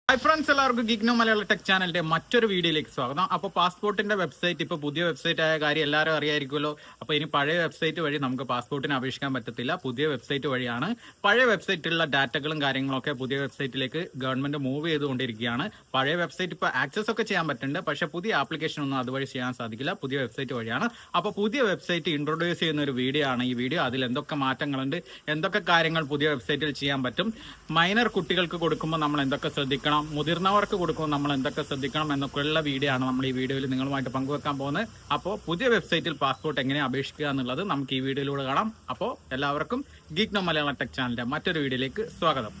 Hi friends, എല്ലാവർക്കും ഗിഗ്നോ മലയാള tech ചാനലിന്റെ മറ്റൊരു വീഡിയോയിലേക്ക് സ്വാഗതം. അപ്പോൾ പാസ്പോർട്ടിന്റെ വെബ്സൈറ്റ് ഇപ്പോൾ പുതിയ വെബ്സൈറ്റ് ആയ കാര്യം എല്ലാവരും അറിയായിരിക്കുമല്ലോ. അപ്പോൾ ഇനി പഴയ വെബ്സൈറ്റ് വഴി നമുക്ക് പാസ്പോർട്ടിന് അപേക്ഷിക്കാൻ പറ്റത്തില്ല. പുതിയ വെബ്സൈറ്റ് വഴിയാണ്. പഴയ വെബ്സൈറ്റിലുള്ള ഡാറ്റകളും കാര്യങ്ങളൊക്കെ പുതിയ വെബ്സൈറ്റിലേക്ക് ഗവൺമെന്റ് മൂവ് ചെയ്തുകൊണ്ടിരിക്കുകയാണ്. പഴയ വെബ്സൈറ്റ് ഇപ്പോൾ ആക്സസ് ഒക്കെ ചെയ്യാൻ പറ്റുന്നുണ്ട്, പക്ഷെ പുതിയ ആപ്ലിക്കേഷൻ ഒന്നും അതുവഴി ചെയ്യാൻ സാധിക്കില്ല. പുതിയ വെബ്സൈറ്റ് വഴിയാണ്. അപ്പോൾ പുതിയ വെബ്സൈറ്റ് ഇൻട്രൊഡ്യൂസ് ചെയ്യുന്ന ഒരു വീഡിയോ ആണ് ഈ വീഡിയോ. അതിൽ എന്തൊക്കെ മാറ്റങ്ങളുണ്ട്, എന്തൊക്കെ കാര്യങ്ങൾ പുതിയ വെബ്സൈറ്റിൽ ചെയ്യാൻ പറ്റും, മൈനർ കുട്ടികൾക്ക് കൊടുക്കുമ്പോൾ നമ്മൾ എന്തൊക്കെ ശ്രദ്ധിക്കണം, മുതിർന്നവർക്ക് കൊടുക്കുമ്പോൾ നമ്മൾ എന്തൊക്കെ ശ്രദ്ധിക്കണം എന്നൊക്കെയുള്ള വീഡിയോ ആണ് നമ്മൾ ഈ വീഡിയോയിൽ നിങ്ങളുമായിട്ട് പങ്കുവെക്കാൻ പോകുന്നത്. അപ്പോൾ പുതിയ വെബ്സൈറ്റിൽ പാസ്പോർട്ട് എങ്ങനെ അപേക്ഷിക്കുക എന്നുള്ളത് നമുക്ക് ഈ വീഡിയോയിലൂടെ കാണാം. അപ്പോൾ എല്ലാവർക്കും ഗിഗ്നോ മലയാള ടെക് ചാനലിന്റെ മറ്റൊരു വീഡിയോയിലേക്ക് സ്വാഗതം.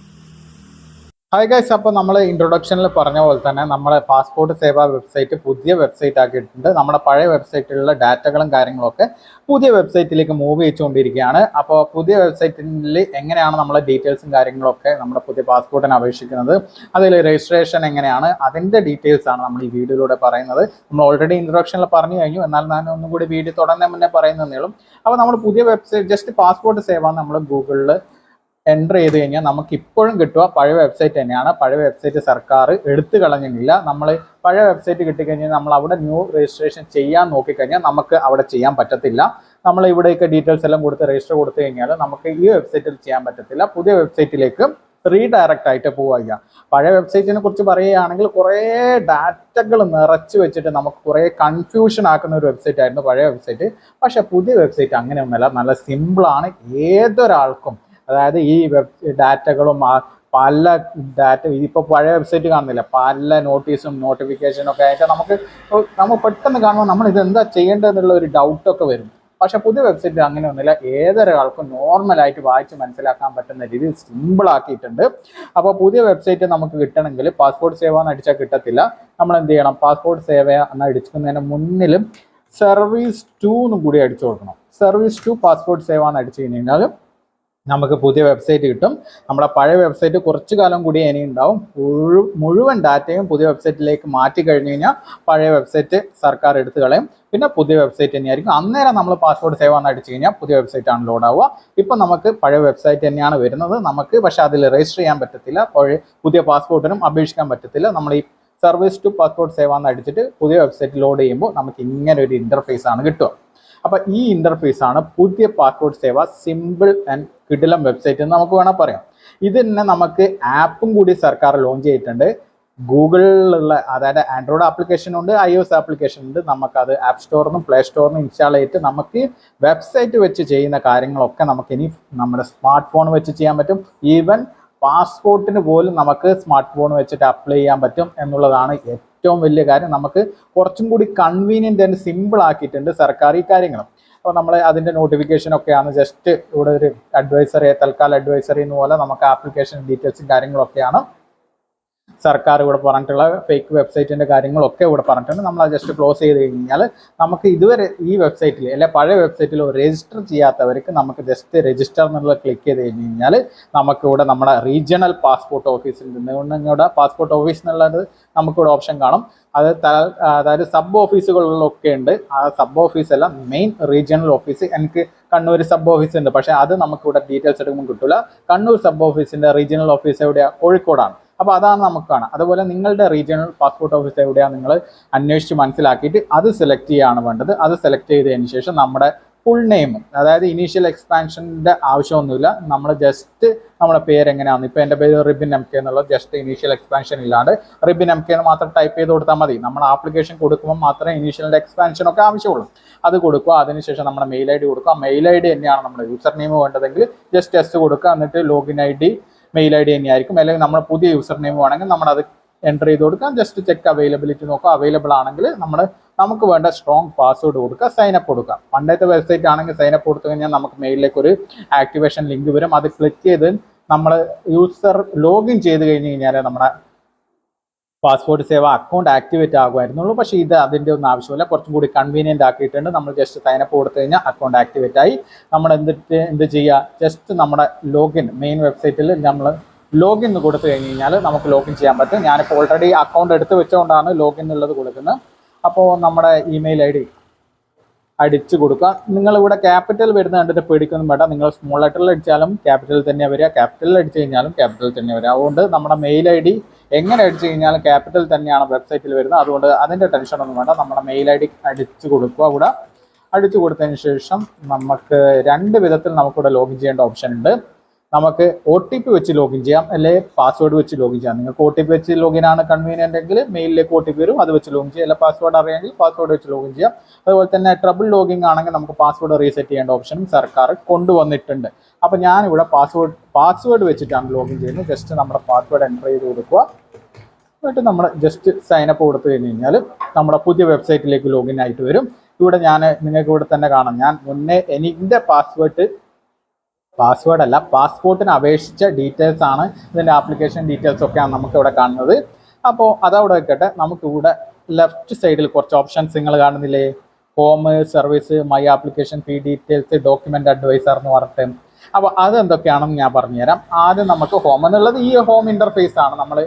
ഹായ് ഗൈസ്, അപ്പോൾ നമ്മൾ ഇൻട്രൊഡക്ഷനിൽ പറഞ്ഞ പോലെ തന്നെ നമ്മുടെ പാസ്പോർട്ട് സേവാ വെബ്സൈറ്റ് പുതിയ വെബ്സൈറ്റ് ആക്കിയിട്ടുണ്ട്. നമ്മുടെ പഴയ വെബ്സൈറ്റിലുള്ള ഡാറ്റകളും കാര്യങ്ങളൊക്കെ പുതിയ വെബ്സൈറ്റിലേക്ക് മൂവ് ചെയ്തുകൊണ്ടിരിക്കുകയാണ്. അപ്പോൾ പുതിയ വെബ്സൈറ്റിൽ എങ്ങനെയാണ് നമ്മളെ ഡീറ്റെയിൽസും കാര്യങ്ങളൊക്കെ നമ്മുടെ പുതിയ പാസ്പോർട്ടിന് അപേക്ഷിക്കുന്നത്, അതിൽ രജിസ്ട്രേഷൻ എങ്ങനെയാണ്, അതിൻ്റെ ഡീറ്റെയിൽസ് ആണ് നമ്മൾ ഈ വീഡിയോയിലൂടെ പറയുന്നത്. നമ്മൾ ഓൾറെഡി ഇൻട്രൊഡക്ഷനിൽ പറഞ്ഞു കഴിഞ്ഞു, എന്നാൽ ഞാൻ ഒന്നും കൂടി വീഡിയോ തുടങ്ങുന്നതിന് മുന്നേ പറയുന്നതേയുള്ളൂ. അപ്പോൾ നമ്മൾ പുതിയ വെബ്സൈറ്റ് ജസ്റ്റ് പാസ്പോർട്ട് സേവ നമ്മൾ ഗൂഗിളിൽ എൻ്റർ ചെയ്ത് കഴിഞ്ഞാൽ നമുക്ക് ഇപ്പോഴും കിട്ടുക പഴയ വെബ്സൈറ്റ് തന്നെയാണ്. പഴയ വെബ്സൈറ്റ് സർക്കാർ എടുത്തു കളഞ്ഞിട്ടില്ല. നമ്മൾ പഴയ വെബ്സൈറ്റ് കിട്ടിക്കഴിഞ്ഞാൽ നമ്മൾ അവിടെ ന്യൂ രജിസ്ട്രേഷൻ ചെയ്യാൻ നോക്കിക്കഴിഞ്ഞാൽ നമുക്ക് അവിടെ ചെയ്യാൻ പറ്റത്തില്ല. നമ്മൾ ഇവിടെയൊക്കെ ഡീറ്റെയിൽസ് എല്ലാം കൊടുത്ത് രജിസ്റ്റർ കൊടുത്തു കഴിഞ്ഞാൽ നമുക്ക് ഈ വെബ്സൈറ്റിൽ ചെയ്യാൻ പറ്റത്തില്ല. പുതിയ വെബ്സൈറ്റിലേക്ക് റീഡയറക്റ്റ് ആയിട്ട് പോവുക. പഴയ വെബ്സൈറ്റിനെ കുറിച്ച് പറയുകയാണെങ്കിൽ കുറേ ഡാറ്റകൾ നിറച്ച് വെച്ചിട്ട് നമുക്ക് കുറേ കൺഫ്യൂഷൻ ആക്കുന്ന ഒരു വെബ്സൈറ്റ് ആയിരുന്നു പഴയ വെബ്സൈറ്റ്. പക്ഷേ പുതിയ വെബ്സൈറ്റ് അങ്ങനെയൊന്നുമല്ല, നല്ല സിമ്പിളാണ്. ഏതൊരാൾക്കും, അതായത് ഈ ഡാറ്റകളും പല ഡാറ്റ ഇപ്പോൾ പഴയ വെബ്സൈറ്റ് കാണുന്നില്ല, പല നോട്ടീസും നോട്ടിഫിക്കേഷനും ഒക്കെ ആയിട്ട് നമ്മൾ പെട്ടെന്ന് കാണുമ്പോൾ നമ്മൾ ഇതെന്താ ചെയ്യേണ്ടതെന്നുള്ള ഒരു ഡൗട്ടൊക്കെ വരും. പക്ഷെ പുതിയ വെബ്സൈറ്റ് അങ്ങനെയൊന്നുമില്ല. ഏതൊരാൾക്കും നോർമലായിട്ട് വായിച്ച് മനസ്സിലാക്കാൻ പറ്റുന്ന രീതിയിൽ സിമ്പിളാക്കിയിട്ടുണ്ട്. അപ്പോൾ പുതിയ വെബ്സൈറ്റ് നമുക്ക് കിട്ടണമെങ്കിൽ പാസ്പോർട്ട് സേവ എന്ന് അടിച്ചാൽ കിട്ടത്തില്ല. നമ്മൾ എന്ത് ചെയ്യണം, പാസ്പോർട്ട് സേവ എന്ന് അടിക്കുന്നതിന് മുന്നിലും സർവീസ് 2 എന്നും കൂടി അടിച്ചു കൊടുക്കണം. സർവീസ് 2 പാസ്പോർട്ട് സേവ എന്ന് അടിച്ചു കഴിഞ്ഞാൽ നമുക്ക് പുതിയ വെബ്സൈറ്റ് കിട്ടും. നമ്മുടെ പഴയ വെബ്സൈറ്റ് കുറച്ചു കാലം കൂടി ഇനി ഉണ്ടാവും. മുഴുവൻ ഡാറ്റയും പുതിയ വെബ്സൈറ്റിലേക്ക് മാറ്റി കഴിഞ്ഞ് കഴിഞ്ഞാൽ പഴയ വെബ്സൈറ്റ് സർക്കാർ എടുത്തു കളയും. പിന്നെ പുതിയ വെബ്സൈറ്റ് തന്നെയായിരിക്കും. അന്നേരം നമ്മൾ പാസ്പോർട്ട് സേവ എന്ന് അടിച്ചു കഴിഞ്ഞാൽ പുതിയ വെബ്സൈറ്റ് ആണ് ലോഡ് ആവുക. ഇപ്പം നമുക്ക് പഴയ വെബ്സൈറ്റ് തന്നെയാണ് വരുന്നത്. നമുക്ക് പക്ഷേ അതിൽ രജിസ്റ്റർ ചെയ്യാൻ പറ്റത്തില്ല, പുതിയ പാസ്പോർട്ടിനും അപേക്ഷിക്കാൻ പറ്റത്തില്ല. നമ്മൾ ഈ സർവീസ് 2 പാസ്പോർട്ട് സേവ എന്ന് അടിച്ചിട്ട് പുതിയ വെബ്സൈറ്റ് ലോഡ് ചെയ്യുമ്പോൾ നമുക്ക് ഇങ്ങനെ ഒരു ഇൻ്റർഫേസ് ആണ് കിട്ടുക. അപ്പോൾ ഈ ഇൻ്റർഫേസ് ആണ് പുതിയ പാസ്പോർട്ട് സേവ സിമ്പിൾ ആൻഡ് കിടിലം വെബ്സൈറ്റ് എന്ന് നമുക്ക് വേണം പറയാം. ഇതിന് നമുക്ക് ആപ്പും കൂടി സർക്കാർ ലോഞ്ച് ചെയ്തിട്ടുണ്ട്. ഗൂഗിളിലുള്ള, അതായത് ആൻഡ്രോയിഡ് ആപ്ലിക്കേഷൻ ഉണ്ട്, iOS ആപ്ലിക്കേഷൻ ഉണ്ട്. നമുക്കത് ആപ്പ് സ്റ്റോറിൽ നിന്നും പ്ലേ സ്റ്റോറിൽ നിന്നും ഇൻസ്റ്റാൾ ചെയ്തിട്ട് നമുക്ക് വെബ്സൈറ്റ് വെച്ച് ചെയ്യുന്ന കാര്യങ്ങളൊക്കെ നമുക്ക് ഇനി നമ്മുടെ സ്മാർട്ട് ഫോൺ വെച്ച് ചെയ്യാൻ പറ്റും. ഈവൻ പാസ്പോർട്ടിന് പോലും നമുക്ക് സ്മാർട്ട് ഫോൺ വെച്ചിട്ട് അപ്ലൈ ചെയ്യാൻ പറ്റും എന്നുള്ളതാണ് ഏറ്റവും വലിയ കാര്യം. നമുക്ക് കുറച്ചും കൂടി കൺവീനിയൻ്റ് ആൻഡ് സിമ്പിൾ ആക്കിയിട്ടുണ്ട് സർക്കാർ ഈ കാര്യങ്ങൾ. അപ്പോൾ നമ്മൾ അതിൻ്റെ നോട്ടിഫിക്കേഷനൊക്കെയാണ് ജസ്റ്റ് ഇവിടെ ഒരു അഡ്വൈസറി, തൽക്കാല അഡ്വൈസറി എന്ന് പോലെ നമുക്ക് ആപ്ലിക്കേഷൻ ഡീറ്റെയിൽസും കാര്യങ്ങളൊക്കെയാണ് സർക്കാർ ഇവിടെ പറഞ്ഞിട്ടുള്ള. ഫേക്ക് വെബ്സൈറ്റിൻ്റെ കാര്യങ്ങളൊക്കെ ഇവിടെ പറഞ്ഞിട്ടുണ്ട്. നമ്മൾ അത് ജസ്റ്റ് ക്ലോസ് ചെയ്ത് കഴിഞ്ഞാൽ നമുക്ക് ഇതുവരെ ഈ വെബ്സൈറ്റിൽ അല്ലെ പഴയ വെബ്സൈറ്റിൽ രജിസ്റ്റർ ചെയ്യാത്തവർക്ക് നമുക്ക് ജസ്റ്റ് രജിസ്റ്റർ എന്നുള്ള ക്ലിക്ക് ചെയ്ത് കഴിഞ്ഞ് കഴിഞ്ഞാൽ നമുക്കിവിടെ നമ്മുടെ റീജിയണൽ പാസ്പോർട്ട് ഓഫീസിൽ നിങ്ങളുടെ പാസ്പോർട്ട് ഓഫീസ് എന്നുള്ളത് നമുക്കിവിടെ ഓപ്ഷൻ കാണും. അതായത് സബ് ഓഫീസുകളിലൊക്കെ ഉണ്ട്. ആ സബ് ഓഫീസല്ല, മെയിൻ റീജിയണൽ ഓഫീസ്. എനിക്ക് കണ്ണൂർ സബ് ഓഫീസ് ഉണ്ട്, പക്ഷേ അത് നമുക്കിവിടെ ഡീറ്റെയിൽസ് എടുക്കുമ്പോൾ കിട്ടില്ല. കണ്ണൂർ സബ് ഓഫീസിൻ്റെ റീജിയണൽ ഓഫീസ് എവിടെയാണ്? കോഴിക്കോടാണ്. അപ്പോൾ അതാണ് നമുക്ക് കാണാം. അതുപോലെ നിങ്ങളുടെ റീജിയണൽ പാസ്പോർട്ട് ഓഫീസ് എവിടെയാണ് നിങ്ങൾ അന്വേഷിച്ച് മനസ്സിലാക്കിയിട്ട് അത് സെലക്ട് ചെയ്യുകയാണ് വേണ്ടത്. അത് സെലക്ട് ചെയ്തതിന് ശേഷം നമ്മുടെ ഫുൾ നെയിം, അതായത് ഇനീഷ്യൽ എക്സ്പാൻഷൻ്റെ ആവശ്യമൊന്നുമില്ല. നമ്മൾ ജസ്റ്റ് നമ്മുടെ പേര് എങ്ങനെയാണ്, ഇപ്പോൾ എൻ്റെ പേര് റിബിൻ MK എന്നുള്ളത്, ജസ്റ്റ് ഇനീഷ്യൽ എക്സ്പാൻഷൻ ഇല്ലാണ്ട് റിബിൻ MK എന്ന് മാത്രം ടൈപ്പ് ചെയ്ത് കൊടുത്താൽ മതി. നമ്മൾ ആപ്ലിക്കേഷൻ കൊടുക്കുമ്പോൾ മാത്രമേ ഇനീഷ്യലിൻ്റെ എക്സ്പാൻഷനൊക്കെ ആവശ്യമുള്ളൂ. അത് കൊടുക്കുക. അതിനുശേഷം നമ്മുടെ മെയിൽ ID കൊടുക്കുക. മെയിൽ ID തന്നെയാണ് നമ്മുടെ യൂസർ നെയിം വേണ്ടതെങ്കിൽ ജസ്റ്റ് S കൊടുക്കുക. എന്നിട്ട് ലോഗിൻ ID മെയിൽ ID തന്നെയായിരിക്കും. അല്ലെങ്കിൽ നമ്മുടെ പുതിയ യൂസർ നെയിം വേണമെങ്കിൽ നമ്മളത് എൻ്റർ ചെയ്ത് കൊടുക്കാം. ജസ്റ്റ് ചെക്ക് അവൈലബിലിറ്റി നോക്കുക. അവൈലബിൾ ആണെങ്കിൽ നമുക്ക് വേണ്ട സ്ട്രോങ് പാസ്വേഡ് കൊടുക്കുക, സൈനപ്പ് കൊടുക്കുക. പണ്ടത്തെ വെബ്സൈറ്റ് ആണെങ്കിൽ സൈനപ്പ് കൊടുത്തു കഴിഞ്ഞാൽ നമുക്ക് മെയിലിലേക്ക് ഒരു ആക്ടിവേഷൻ ലിങ്ക് വരും. അത് ക്ലിക്ക് ചെയ്ത് നമ്മൾ യൂസർ ലോഗിൻ ചെയ്ത് കഴിഞ്ഞ് കഴിഞ്ഞാൽ നമ്മുടെ പാസ്പോർട്ട് സേവ അക്കൗണ്ട് ആക്ടിവേറ്റ് ആകുമായിരുന്നുള്ളൂ. പക്ഷേ ഇത് അതിൻ്റെ ഒന്നും ആവശ്യമില്ല. കുറച്ചും കൂടി കൺവീനിയൻ്റ് ആക്കിയിട്ടുണ്ട്. നമ്മൾ ജസ്റ്റ് സൈനപ്പ് കൊടുത്തു കഴിഞ്ഞാൽ അക്കൗണ്ട് ആക്ടിവേറ്റ് ആയി. നമ്മൾ എന്ത് ചെയ്യുക, ജസ്റ്റ് നമ്മുടെ ലോഗിൻ മെയിൻ വെബ്സൈറ്റിൽ നമ്മൾ ലോഗിൻ കൊടുത്തു കഴിഞ്ഞ് കഴിഞ്ഞാൽ നമുക്ക് ലോഗിൻ ചെയ്യാൻ പറ്റും. ഞാനിപ്പോൾ ഓൾറെഡി അക്കൗണ്ട് എടുത്ത് വെച്ചുകൊണ്ടാണ് ലോഗിൻ എന്നുള്ളത് കൊടുക്കുന്നത്. അപ്പോൾ നമ്മുടെ ഇമെയിൽ ID അടിച്ചു കൊടുക്കുക. നിങ്ങളിവിടെ ക്യാപിറ്റൽ വരുന്ന കണ്ടിട്ട് പേടിക്കൊന്നും വേണ്ട. നിങ്ങൾ സ്മോൾ ലെറ്ററിൽ അടിച്ചാലും ക്യാപിറ്റൽ തന്നെ വരിക, ക്യാപിറ്റലിൽ അടിച്ചു കഴിഞ്ഞാലും ക്യാപിറ്റൽ തന്നെ വരിക. അതുകൊണ്ട് നമ്മുടെ മെയിൽ ID എങ്ങനെ അടിച്ചു കഴിഞ്ഞാലും ക്യാപിറ്റൽ തന്നെയാണ് വെബ്സൈറ്റിൽ വരുന്നത്. അതുകൊണ്ട് അതിൻ്റെ ടെൻഷനൊന്നും വേണ്ട. നമ്മുടെ മെയിൽ ഐ ഡി അടിച്ചു കൊടുക്കുക. ഇവിടെ അടിച്ചു കൊടുത്തതിന് ശേഷം നമുക്ക് 2 വിധത്തിൽ നമുക്കിവിടെ ലോഗിൻ ചെയ്യേണ്ട ഓപ്ഷൻ ഉണ്ട്. നമുക്ക് OTP വെച്ച് ലോഗിൻ ചെയ്യാം, അല്ലെങ്കിൽ പാസ്വേഡ് വെച്ച് ലോഗിൻ ചെയ്യാം. നിങ്ങൾക്ക് OTP വെച്ച് ലോഗിൻ ആണ് കൺവീനിയൻ്റ് എങ്കിൽ മെയിലിലേക്ക് OTP വരും, അത് വെച്ച് ലോഗിൻ ചെയ്യാം. അല്ലെങ്കിൽ പാസ്വേഡ് അറിയാമെങ്കിൽ പാസ്വേഡ് വെച്ച് ലോഗിൻ ചെയ്യാം. അതുപോലെ തന്നെ ട്രബിൾ ലോഗിൻ ആണെങ്കിൽ നമുക്ക് പാസ്വേഡ് റീസെറ്റ് ചെയ്യേണ്ട ഓപ്ഷനും സർക്കാർ കൊണ്ടുവന്നിട്ടുണ്ട്. അപ്പോൾ ഞാനിവിടെ പാസ്വേഡ് വെച്ചിട്ടാണ് ലോഗിൻ ചെയ്യുന്നത്. ജസ്റ്റ് നമ്മുടെ പാസ്വേഡ് എൻ്റർ ചെയ്ത് കൊടുക്കുക. എന്നിട്ട് നമ്മൾ ജസ്റ്റ് സൈനപ്പ് കൊടുത്തു കഴിഞ്ഞ് കഴിഞ്ഞാൽ നമ്മുടെ പുതിയ വെബ്സൈറ്റിലേക്ക് ലോഗിൻ ആയിട്ട് വരും. ഇവിടെ നിങ്ങൾക്ക് ഇവിടെ തന്നെ കാണാം, ഞാൻ മുന്നേ എൻ്റെ പാസ്വേഡ് അല്ല, പാസ്പോർട്ടിന് അപേക്ഷിച്ച ഡീറ്റെയിൽസ് ആണ്, ഇതിൻ്റെ ആപ്ലിക്കേഷൻ ഡീറ്റെയിൽസ് ഒക്കെയാണ് നമുക്ക് ഇവിടെ കാണുന്നത്. അപ്പോൾ അതവിടെ വെക്കട്ടെ. നമുക്കിവിടെ ലെഫ്റ്റ് സൈഡിൽ കുറച്ച് ഓപ്ഷൻസ് നിങ്ങൾ കാണുന്നില്ലേ? Home, service, my application, fee details, document advisor എന്ന് പറഞ്ഞിട്ട്. അപ്പോൾ അതെന്തൊക്കെയാണെന്ന് ഞാൻ പറഞ്ഞുതരാം. ആദ്യം നമുക്ക് ഹോം എന്നുള്ളത് ഈ ഹോം ഇൻ്റർഫേസ് ആണ്.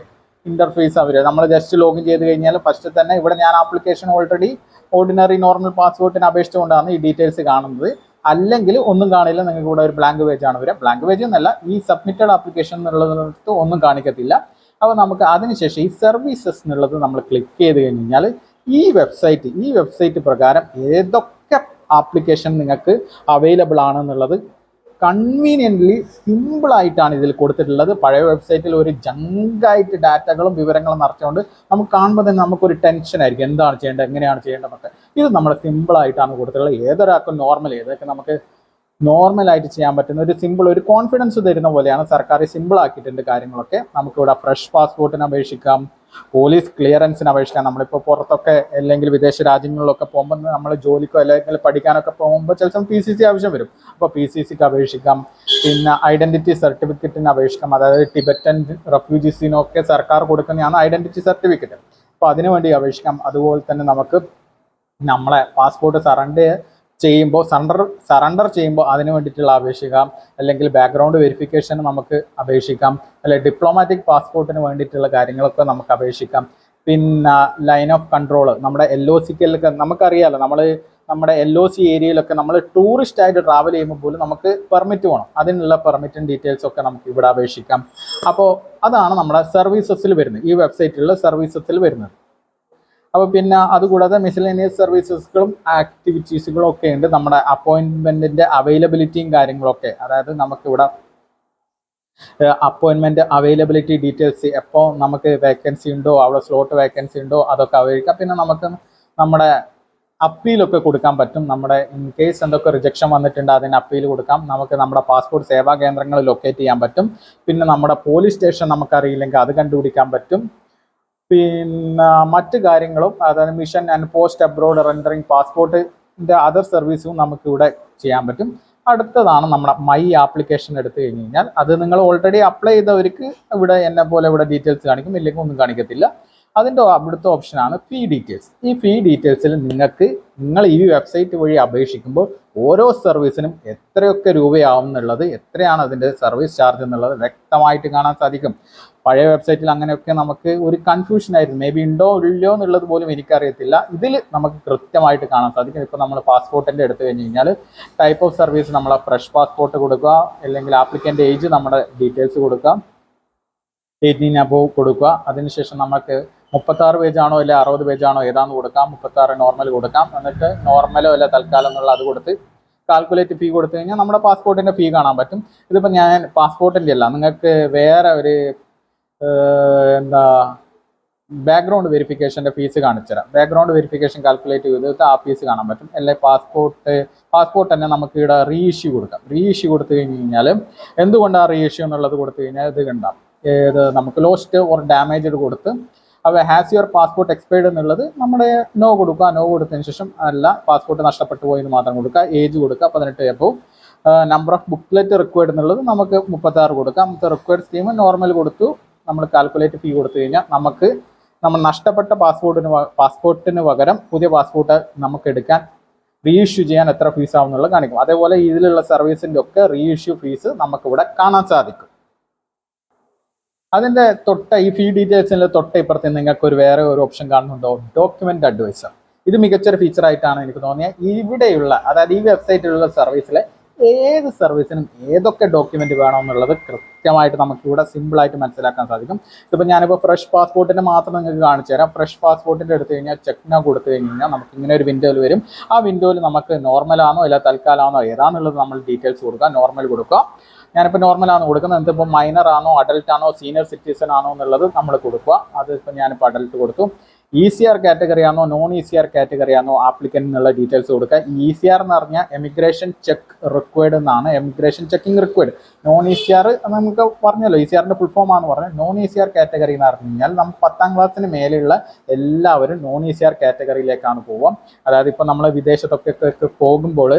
നമ്മൾ ജസ്റ്റ് ലോഗിൻ ചെയ്ത് കഴിഞ്ഞാൽ ഫസ്റ്റ് തന്നെ ഇവിടെ ഞാൻ ആപ്ലിക്കേഷൻ ഓൾറെഡി ഓർഡിനറി നോർമൽ പാസ്പോർട്ടിന് അപേക്ഷിച്ചുകൊണ്ടാണ് ഈ ഡീറ്റെയിൽസ് കാണുന്നത്. അല്ലെങ്കിൽ ഒന്നും കാണില്ല, നിങ്ങൾക്ക് ഇവിടെ ഒരു ബ്ലാങ്ക് പേജ് ആണ് വരിക. ബ്ലാങ്ക് പേജ് എന്നല്ല, ഈ സബ്മിറ്റഡ് ആപ്ലിക്കേഷൻ എന്നുള്ളതിനകത്ത് ഒന്നും കാണിക്കത്തില്ല. അപ്പോൾ നമുക്ക് അതിനുശേഷം ഈ സർവീസസ് എന്നുള്ളത് നമ്മൾ ക്ലിക്ക് ചെയ്ത് കഴിഞ്ഞാൽ ഈ വെബ്സൈറ്റ് പ്രകാരം ഏതൊക്കെ ആപ്ലിക്കേഷൻ നിങ്ങൾക്ക് അവൈലബിൾ ആണെന്നുള്ളത് കൺവീനിയൻ്റ്ലി സിമ്പിളായിട്ടാണ് ഇതിൽ കൊടുത്തിട്ടുള്ളത്. പഴയ വെബ്സൈറ്റിൽ ഒരു ജങ്കായിട്ട് ഡാറ്റകളും വിവരങ്ങളും നിറച്ചുകൊണ്ട് നമുക്ക് കാണുമ്പോൾ തന്നെ നമുക്കൊരു ടെൻഷനായിരിക്കും, എന്താണ് ചെയ്യേണ്ടത്, എങ്ങനെയാണ് ചെയ്യേണ്ടതെന്നൊക്കെ. ഇത് നമ്മൾ സിമ്പിളായിട്ടാണ് കൊടുത്തിട്ടുള്ളത്. ഏതൊരാൾക്കും ഏതൊക്കെ നമുക്ക് നോർമലായിട്ട് ചെയ്യാൻ പറ്റുന്ന ഒരു കോൺഫിഡൻസ് തരുന്ന പോലെയാണ് സർക്കാർ സിമ്പിളാക്കിയിട്ടുണ്ട് കാര്യങ്ങളൊക്കെ. നമുക്കിവിടെ ഫ്രഷ് പാസ്പോർട്ടിന് അപേക്ഷിക്കാം, പോലീസ് ക്ലിയറൻസിന് അപേക്ഷിക്കാം. നമ്മളിപ്പോൾ പുറത്തൊക്കെ അല്ലെങ്കിൽ വിദേശ രാജ്യങ്ങളിലൊക്കെ പോകുമ്പോൾ നമ്മൾ ജോലിക്കോ അല്ലെങ്കിൽ പഠിക്കാനൊക്കെ പോകുമ്പോൾ ചിലപ്പോൾ PCC ആവശ്യം വരും. അപ്പോൾ PCCക്ക് അപേക്ഷിക്കാം. പിന്നെ ഐഡൻറ്റിറ്റി സർട്ടിഫിക്കറ്റിന് അപേക്ഷിക്കാം. അതായത് ടിബറ്റൻ റെഫ്യൂജീസിനൊക്കെ സർക്കാർ കൊടുക്കുന്നതാണ് ഐഡൻറ്റിറ്റി സർട്ടിഫിക്കറ്റ്. അപ്പോൾ അതിനു വേണ്ടി അപേക്ഷിക്കാം. അതുപോലെ തന്നെ നമുക്ക് നമ്മളെ പാസ്പോർട്ട് സറണ്ടർ ചെയ്യുമ്പോൾ അതിന് വേണ്ടിയിട്ടുള്ള അപേക്ഷിക്കാം. അല്ലെങ്കിൽ ബാക്ക്ഗ്രൗണ്ട് വെരിഫിക്കേഷന് നമുക്ക് അപേക്ഷിക്കാം. അല്ലെങ്കിൽ ഡിപ്ലോമാറ്റിക് പാസ്പോർട്ടിന് വേണ്ടിയിട്ടുള്ള കാര്യങ്ങളൊക്കെ നമുക്ക് അപേക്ഷിക്കാം. പിന്നെ ലൈൻ ഓഫ് കൺട്രോൾ, നമ്മുടെ LOCക്ക് നമുക്കറിയാമല്ലോ, നമ്മുടെ LOC ഏരിയയിലൊക്കെ നമ്മൾ ടൂറിസ്റ്റ് ആയിട്ട് ട്രാവൽ ചെയ്യുമ്പോൾ പോലും നമുക്ക് പെർമിറ്റ് വേണം. അതിനുള്ള പെർമിറ്റും ഡീറ്റെയിൽസ് ഒക്കെ നമുക്ക് ഇവിടെ അപേക്ഷിക്കാം. അപ്പോൾ അതാണ് നമ്മുടെ സർവീസസിൽ വരുന്നത്, ഈ വെബ്സൈറ്റിലുള്ള സർവീസസിൽ വരുന്നത്. അപ്പോൾ പിന്നെ അതുകൂടാതെ മിസലേനിയസ് സർവീസസുകളും ആക്ടിവിറ്റീസുകളും ഒക്കെ ഉണ്ട്. നമ്മുടെ അപ്പോയിൻമെൻറ്റിൻ്റെ അവൈലബിലിറ്റിയും കാര്യങ്ങളൊക്കെ, അതായത് നമുക്കിവിടെ അപ്പോയിൻമെൻറ്റ് അവൈലബിലിറ്റി ഡീറ്റെയിൽസ്, എപ്പോൾ നമുക്ക് വേക്കൻസി ഉണ്ടോ, അവിടെ സ്ലോട്ട് വേക്കൻസി ഉണ്ടോ, അതൊക്കെ അവൈലബിലിറ്റി. പിന്നെ നമുക്ക് നമ്മുടെ അപ്പീലൊക്കെ കൊടുക്കാൻ പറ്റും. നമ്മുടെ ഇൻ കേസ് എന്തൊക്കെ റിജക്ഷൻ വന്നിട്ടുണ്ട് അതിന് അപ്പീൽ കൊടുക്കാം. നമുക്ക് നമ്മുടെ പാസ്പോർട്ട് സേവാ കേന്ദ്രങ്ങൾ ലൊക്കേറ്റ് ചെയ്യാൻ പറ്റും. പിന്നെ നമ്മുടെ പോലീസ് സ്റ്റേഷൻ നമുക്കറിയില്ലെങ്കിൽ അത് കണ്ടുപിടിക്കാൻ പറ്റും. പിന്നെ മറ്റ് കാര്യങ്ങളും, അതായത് mission and post abroad rendering പാസ്പോർട്ടിൻ്റെ അതർ സർവീസും നമുക്കിവിടെ ചെയ്യാൻ പറ്റും. അടുത്തതാണ് നമ്മുടെ മൈ ആപ്ലിക്കേഷൻ എടുത്തു കഴിഞ്ഞ് കഴിഞ്ഞാൽ അത് നിങ്ങൾ ഓൾറെഡി അപ്ലൈ ചെയ്തവർക്ക് ഇവിടെ എന്നെ പോലെ ഇവിടെ ഡീറ്റെയിൽസ് കാണിക്കും, ഇല്ലെങ്കിൽ ഒന്നും കാണിക്കത്തില്ല. അതിൻ്റെ അവിടുത്തെ ഓപ്ഷനാണ് ഫീ ഡീറ്റെയിൽസ്. ഈ ഫീ ഡീറ്റെയിൽസിൽ നിങ്ങൾ ഈ വെബ്സൈറ്റ് വഴി അപേക്ഷിക്കുമ്പോൾ ഓരോ സർവീസിനും എത്രയൊക്കെ രൂപയാവും എന്നുള്ളത്, എത്രയാണ് അതിൻ്റെ സർവീസ് ചാർജ് എന്നുള്ളത് വ്യക്തമായിട്ട് കാണാൻ സാധിക്കും. പഴയ വെബ്സൈറ്റിൽ അങ്ങനെയൊക്കെ നമുക്ക് ഒരു കൺഫ്യൂഷൻ ആയിരുന്നു, മേ ബി ഉണ്ടോ ഇല്ലയോ എന്നുള്ളത് പോലും എനിക്കറിയത്തില്ല. ഇതിൽ നമുക്ക് കൃത്യമായിട്ട് കാണാൻ സാധിക്കും. ഇപ്പോൾ നമ്മൾ പാസ്പോർട്ടിൻ്റെ എടുത്തു കഴിഞ്ഞ് കഴിഞ്ഞാൽ ടൈപ്പ് ഓഫ് സർവീസ് നമ്മളെ ഫ്രഷ് പാസ്പോർട്ട് കൊടുക്കുക, അല്ലെങ്കിൽ ആപ്ലിക്കൻ്റ് ഏജ് നമ്മുടെ ഡീറ്റെയിൽസ് കൊടുക്കുക, 18 അബോവ് കൊടുക്കുക. അതിനുശേഷം നമുക്ക് 36 പേജാണോ അല്ലെ 60 പേജാണോ ഏതാണെന്ന് കൊടുക്കാം. 36 നോർമൽ കൊടുക്കാം. എന്നിട്ട് നോർമലോ അല്ല തൽക്കാലം എന്നുള്ള അത് കൊടുത്ത് കാൽക്കുലേറ്റ് ഫീ കൊടുത്തു കഴിഞ്ഞാൽ നമ്മുടെ പാസ്പോർട്ടിൻ്റെ ഫീ കാണാൻ പറ്റും. ഇതിപ്പോൾ ഞാൻ പാസ്പോർട്ടിൻ്റെ അല്ല, നിങ്ങൾക്ക് വേറെ ഒരു ബാക്ക്ഗ്രൗണ്ട് വെരിഫിക്കേഷൻ്റെ ഫീസ് കാണിച്ചുതരാം. ബാക്ക്ഗ്രൗണ്ട് വെരിഫിക്കേഷൻ കാൽക്കുലേറ്റ് ചെയ്തിട്ട് ആ ഫീസ് കാണാൻ പറ്റും. അല്ലെ പാസ്പോർട്ട് തന്നെ നമുക്ക് ഇവിടെ റീഇഷ്യൂ കൊടുക്കാം. റീഇഷ്യൂ കൊടുത്തു കഴിഞ്ഞ് കഴിഞ്ഞാൽ എന്തുകൊണ്ടാണ് റീഇഷ്യൂ എന്നുള്ളത് കൊടുത്തു കഴിഞ്ഞാൽ ഇത് കണ്ടാം, നമുക്ക് ലോസ്റ്റ് ഓർ ഡാമേജ്ഡ് കൊടുത്ത് അപ്പോൾ ഹാസ് യുവർ പാസ്പോർട്ട് എക്സ്പയർഡ് എന്നുള്ളത് നമ്മുടെ നോ കൊടുക്കുക. നോ കൊടുത്തതിന് ശേഷം അല്ല പാസ്പോർട്ട് നഷ്ടപ്പെട്ടു പോയി എന്ന് മാത്രം കൊടുക്കുക. ഏജ് കൊടുക്കുക 18 above. Number of booklet required എന്നുള്ളത് നമുക്ക് 36 കൊടുക്കാം. റിക്വയർഡ് സ്കീം നോർമൽ കൊടുത്തു. നമ്മൾ കാൽക്കുലേറ്റ് ഫീ കൊടുത്തു കഴിഞ്ഞാൽ നമ്മൾ നഷ്ടപ്പെട്ട പാസ്പോർട്ടിന് പകരം പുതിയ പാസ്പോർട്ട് നമുക്ക് എടുക്കാൻ റീഇഷ്യൂ ചെയ്യാൻ എത്ര ഫീസ് ആവുന്നുള്ളത് കാണിക്കും. അതേപോലെ ഇതിലുള്ള സർവീസിൻ്റെ ഒക്കെ റീഇഷ്യൂ ഫീസ് നമുക്കിവിടെ കാണാൻ സാധിക്കും. അതിൻ്റെ ഈ ഫീ ഡീറ്റെയിൽസിൻ്റെ ഇപ്പുറത്ത് നിങ്ങൾക്ക് വേറെ ഒരു ഓപ്ഷൻ കാണുന്നുണ്ടോ, ഡോക്യുമെൻ്റ് അഡ്വൈസർ. ഇത് മികച്ചൊരു ഫീച്ചറായിട്ടാണ് എനിക്ക് തോന്നിയത്. ഇവിടെയുള്ള, അതായത് ഈ വെബ്സൈറ്റിലുള്ള സർവീസിലെ ഏത് സർവീസിനും ഏതൊക്കെ ഡോക്യുമെന്റ് വേണമെന്നുള്ളത് കൃത്യമായിട്ട് നമുക്കിവിടെ സിമ്പിളായിട്ട് മനസ്സിലാക്കാൻ സാധിക്കും. ഇതിപ്പോൾ ഞാനിപ്പോൾ ഫ്രഷ് പാസ്പോർട്ടിൻ്റെ മാത്രം നിങ്ങൾക്ക് കാണിച്ചു തരാം. ഫ്രഷ് പാസ്പോർട്ടിൻ്റെ എടുത്തു കഴിഞ്ഞാൽ ചെക്ക് നൗ കൊടുത്തു കഴിഞ്ഞാൽ നമുക്ക് ഇങ്ങനെ ഒരു വിൻഡോയിൽ വരും. ആ വിൻഡോയിൽ നമുക്ക് നോർമലാണോ അല്ല തൽക്കാലാണോ ഏതാണെന്നുള്ളത് നമ്മൾ ഡീറ്റെയിൽസ് കൊടുക്കുക. നോർമൽ കൊടുക്കുക. ഞാനിപ്പോൾ നോർമലാണ് കൊടുക്കുന്നത്. എന്തിപ്പോൾ മൈനർ ആണോ അഡൽട്ട് ആണോ സീനിയർ സിറ്റിസൺ ആണോ എന്നുള്ളത് നമ്മൾ കൊടുക്കുക. അതിപ്പോൾ ഞാനിപ്പോൾ അഡൽട്ട് കൊടുത്തു. ECR കാറ്റഗറി ആണോ നോൺ ECR കാറ്റഗറി ആണോ ആപ്ലിക്കൻ്റ് എന്നുള്ള ഡീറ്റെയിൽസ് കൊടുക്കുക. ECR എന്ന് പറഞ്ഞാൽ എമിഗ്രേഷൻ ചെക്ക് റിക്വയർഡ് എന്നാണ്. Emigration checking required. Non ECR നമുക്ക് പറഞ്ഞല്ലോ, ECRൻ്റെ ഫുൾ ഫോം ആണെന്ന് പറഞ്ഞാൽ. നോൺ ECR കാറ്റഗറി എന്ന് പറഞ്ഞു കഴിഞ്ഞാൽ നമുക്ക് 10ാം ക്ലാസ്സിന് മേലെയുള്ള എല്ലാവരും നോൺ ECR കാറ്റഗറിയിലേക്കാണ് പോവുക. അതായത് ഇപ്പോൾ നമ്മൾ വിദേശത്തൊക്കെ പോകുമ്പോൾ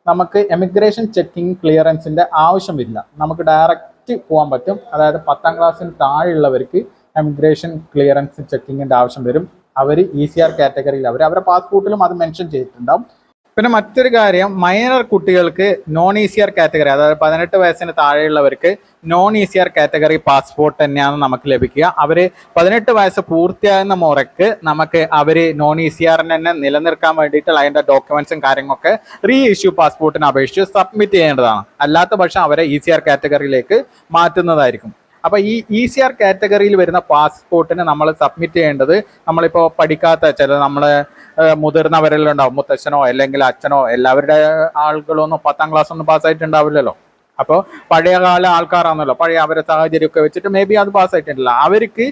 നമുക്ക് എമിഗ്രേഷൻ ചെക്കിംഗ് ക്ലിയറൻസിൻ്റെ ആവശ്യമില്ല. നമുക്ക് ഡയറക്റ്റ് പോകാൻ പറ്റും. അതായത് 10ാം ക്ലാസ്സിന് താഴെയുള്ളവർക്ക് എമിഗ്രേഷൻ ക്ലിയറൻസ് ചെക്കിങ്ങിൻ്റെ ആവശ്യം വരും. അവർ ECR കാറ്റഗറിയിൽ അവരുടെ പാസ്പോർട്ടിലും അത് മെൻഷൻ ചെയ്തിട്ടുണ്ടാവും. പിന്നെ മറ്റൊരു കാര്യം, മൈനർ കുട്ടികൾക്ക് നോൺ ECR കാറ്റഗറി, അതായത് 18 വയസ്സിന് താഴെയുള്ളവർക്ക് നോൺ ECR കാറ്റഗറി പാസ്പോർട്ട് തന്നെയാണ് നമുക്ക് ലഭിക്കുക. അവർ 18 വയസ്സ് പൂർത്തിയാകുന്ന മുറയ്ക്ക് നമുക്ക് അവർ നോൺ ECRന് തന്നെ നിലനിർത്താൻ വേണ്ടിയിട്ടുള്ള അതിൻ്റെ ഡോക്യുമെന്റ്സും കാര്യങ്ങളൊക്കെ ഇഷ്യൂ പാസ്പോർട്ടിന് അപേക്ഷിച്ച് സബ്മിറ്റ് ചെയ്യേണ്ടതാണ്. അല്ലാത്ത പക്ഷം അവരെ ECR കാറ്റഗറിയിലേക്ക് മാറ്റുന്നതായിരിക്കും. അപ്പോൾ ഈ ECR കാറ്റഗറിയിൽ വരുന്ന പാസ്പോർട്ടിന് നമ്മൾ സബ്മിറ്റ് ചെയ്യേണ്ടത്, നമ്മളിപ്പോൾ പഠിക്കാത്ത ചില നമ്മളെ മുതിർന്നവരിലുണ്ടാവും, മുത്തച്ഛനോ അല്ലെങ്കിൽ അച്ഛനോ, എല്ലാവരുടെ ആളുകളൊന്നും 10ാം ക്ലാസ് ഒന്നും പാസ്സായിട്ടുണ്ടാവില്ലല്ലോ. അപ്പോൾ പഴയകാല ആൾക്കാരാണല്ലോ, പഴയ അവരുടെ സാഹചര്യമൊക്കെ വെച്ചിട്ട് മേ ബി അത് പാസ്സായിട്ടില്ല. അവർക്ക്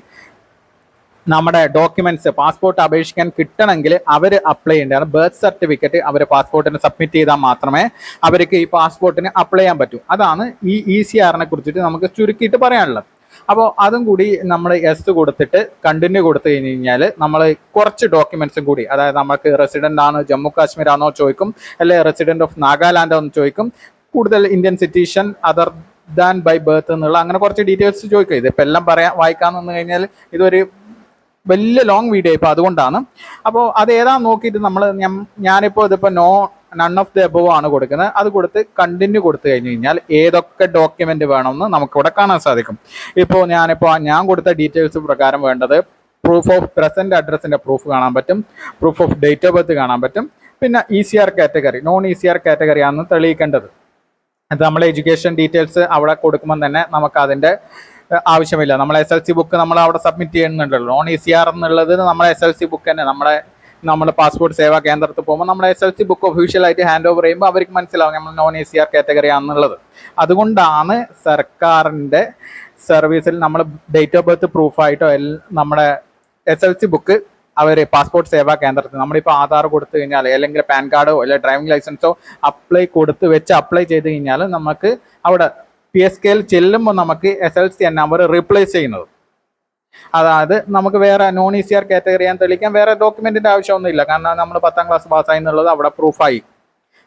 നമ്മുടെ ഡോക്യുമെന്റ്സ് പാസ്പോർട്ട് അപേക്ഷിക്കാൻ കിട്ടണമെങ്കിൽ അവർ അപ്ലൈ ചെയ്യേണ്ടതാണ്. ബർത്ത് സർട്ടിഫിക്കറ്റ് അവർ പാസ്പോർട്ടിന് സബ്മിറ്റ് ചെയ്താൽ മാത്രമേ അവർക്ക് ഈ പാസ്പോർട്ടിന് അപ്ലൈ ചെയ്യാൻ പറ്റൂ. അതാണ് ഈ ECRനെ കുറിച്ചിട്ട് നമുക്ക് ചുരുക്കിയിട്ട് പറയാനുള്ളത്. അപ്പോൾ അതും കൂടി നമ്മൾ എസ് കൊടുത്തിട്ട് കണ്ടിന്യൂ കൊടുത്തു കഴിഞ്ഞ് കഴിഞ്ഞാൽ നമ്മൾ കുറച്ച് ഡോക്യുമെന്റ്സും കൂടി, അതായത് നമുക്ക് റെസിഡന്റ് ആണ് ജമ്മു കാശ്മീർ ആണോ ചോദിക്കും, അല്ലെങ്കിൽ റെസിഡന്റ് ഓഫ് നാഗാലാൻഡ് ആണോ ചോദിക്കും, കൂടുതൽ Indian citizen other than by birth എന്നുള്ള അങ്ങനെ കുറച്ച് ഡീറ്റെയിൽസ് ചോദിക്കും. ഇതിപ്പോൾ എല്ലാം വായിക്കാന്ന് വന്നു കഴിഞ്ഞാൽ ഇതൊരു വലിയ ലോങ് വീഡിയോ ഇപ്പോൾ, അതുകൊണ്ടാണ്. അപ്പോൾ അത് ഏതാണെന്ന് നോക്കിയിട്ട് ഞാനിപ്പോൾ ഇതിപ്പോൾ നൺ ഓഫ് ദി എബോവ് ആണ് കൊടുക്കുന്നത്. അത് കൊടുത്ത് കണ്ടിന്യൂ കൊടുത്തു കഴിഞ്ഞ് കഴിഞ്ഞാൽ ഏതൊക്കെ ഡോക്യുമെന്റ് വേണമെന്ന് നമുക്കിവിടെ കാണാൻ സാധിക്കും. ഇപ്പോൾ ഞാൻ കൊടുത്ത ഡീറ്റെയിൽസ് പ്രകാരം വേണ്ടത് പ്രൂഫ് ഓഫ് പ്രസന്റ് അഡ്രസ്സിന്റെ പ്രൂഫ് കാണാൻ പറ്റും, proof of date of birth കാണാൻ പറ്റും, പിന്നെ ECR category non ECR category ആണെന്ന് തെളിയിക്കേണ്ടത്. അത് നമ്മൾ എഡ്യൂക്കേഷൻ ഡീറ്റെയിൽസ് അവിടെ കൊടുക്കുമ്പോൾ തന്നെ നമുക്ക് അതിൻ്റെ ആവശ്യമില്ല. നമ്മൾ SLC ബുക്ക് നമ്മൾ അവിടെ സബ്മിറ്റ് ചെയ്യുന്നുണ്ടല്ലോ. നോൺ ECR എന്നുള്ളത് നമ്മളെ SLC ബുക്ക് തന്നെ നമ്മുടെ പാസ്പോർട്ട് സേവാ കേന്ദ്രത്തിൽ പോകുമ്പോൾ നമ്മുടെ SLC ബുക്ക് ഒഫീഷ്യലായിട്ട് ഹാൻഡ് ഓവർ ചെയ്യുമ്പോൾ അവർക്ക് മനസ്സിലാവും നമ്മൾ നോൺ ECR കാറ്റഗറി ആണെന്നുള്ളത്. അതുകൊണ്ടാണ് സർക്കാരിൻ്റെ സർവീസിൽ നമ്മൾ ഡേറ്റ് ഓഫ് ബർത്ത് പ്രൂഫായിട്ടോ നമ്മുടെ SLC ബുക്ക് അവർ പാസ്പോർട്ട് സേവാ കേന്ദ്രത്തിൽ നമ്മളിപ്പോൾ ആധാർ കൊടുത്തു കഴിഞ്ഞാൽ അല്ലെങ്കിൽ പാൻ കാർഡോ അല്ലെങ്കിൽ ഡ്രൈവിംഗ് ലൈസൻസോ അപ്ലൈ ചെയ്ത് കഴിഞ്ഞാൽ നമുക്ക് അവിടെ PSKയിൽ ചെല്ലുമ്പോൾ നമുക്ക് SLC തന്നെ അവർ റീപ്ലേസ് ചെയ്യുന്നത്. അതായത് നമുക്ക് വേറെ നോൺ ECR കാറ്റഗറി ഞാൻ തെളിയിക്കാൻ വേറെ ഡോക്യുമെന്റിന്റെ ആവശ്യമൊന്നുമില്ല. കാരണം നമ്മൾ 10ാം ക്ലാസ് പാസ്സായി എന്നുള്ളത് അവിടെ പ്രൂഫായി.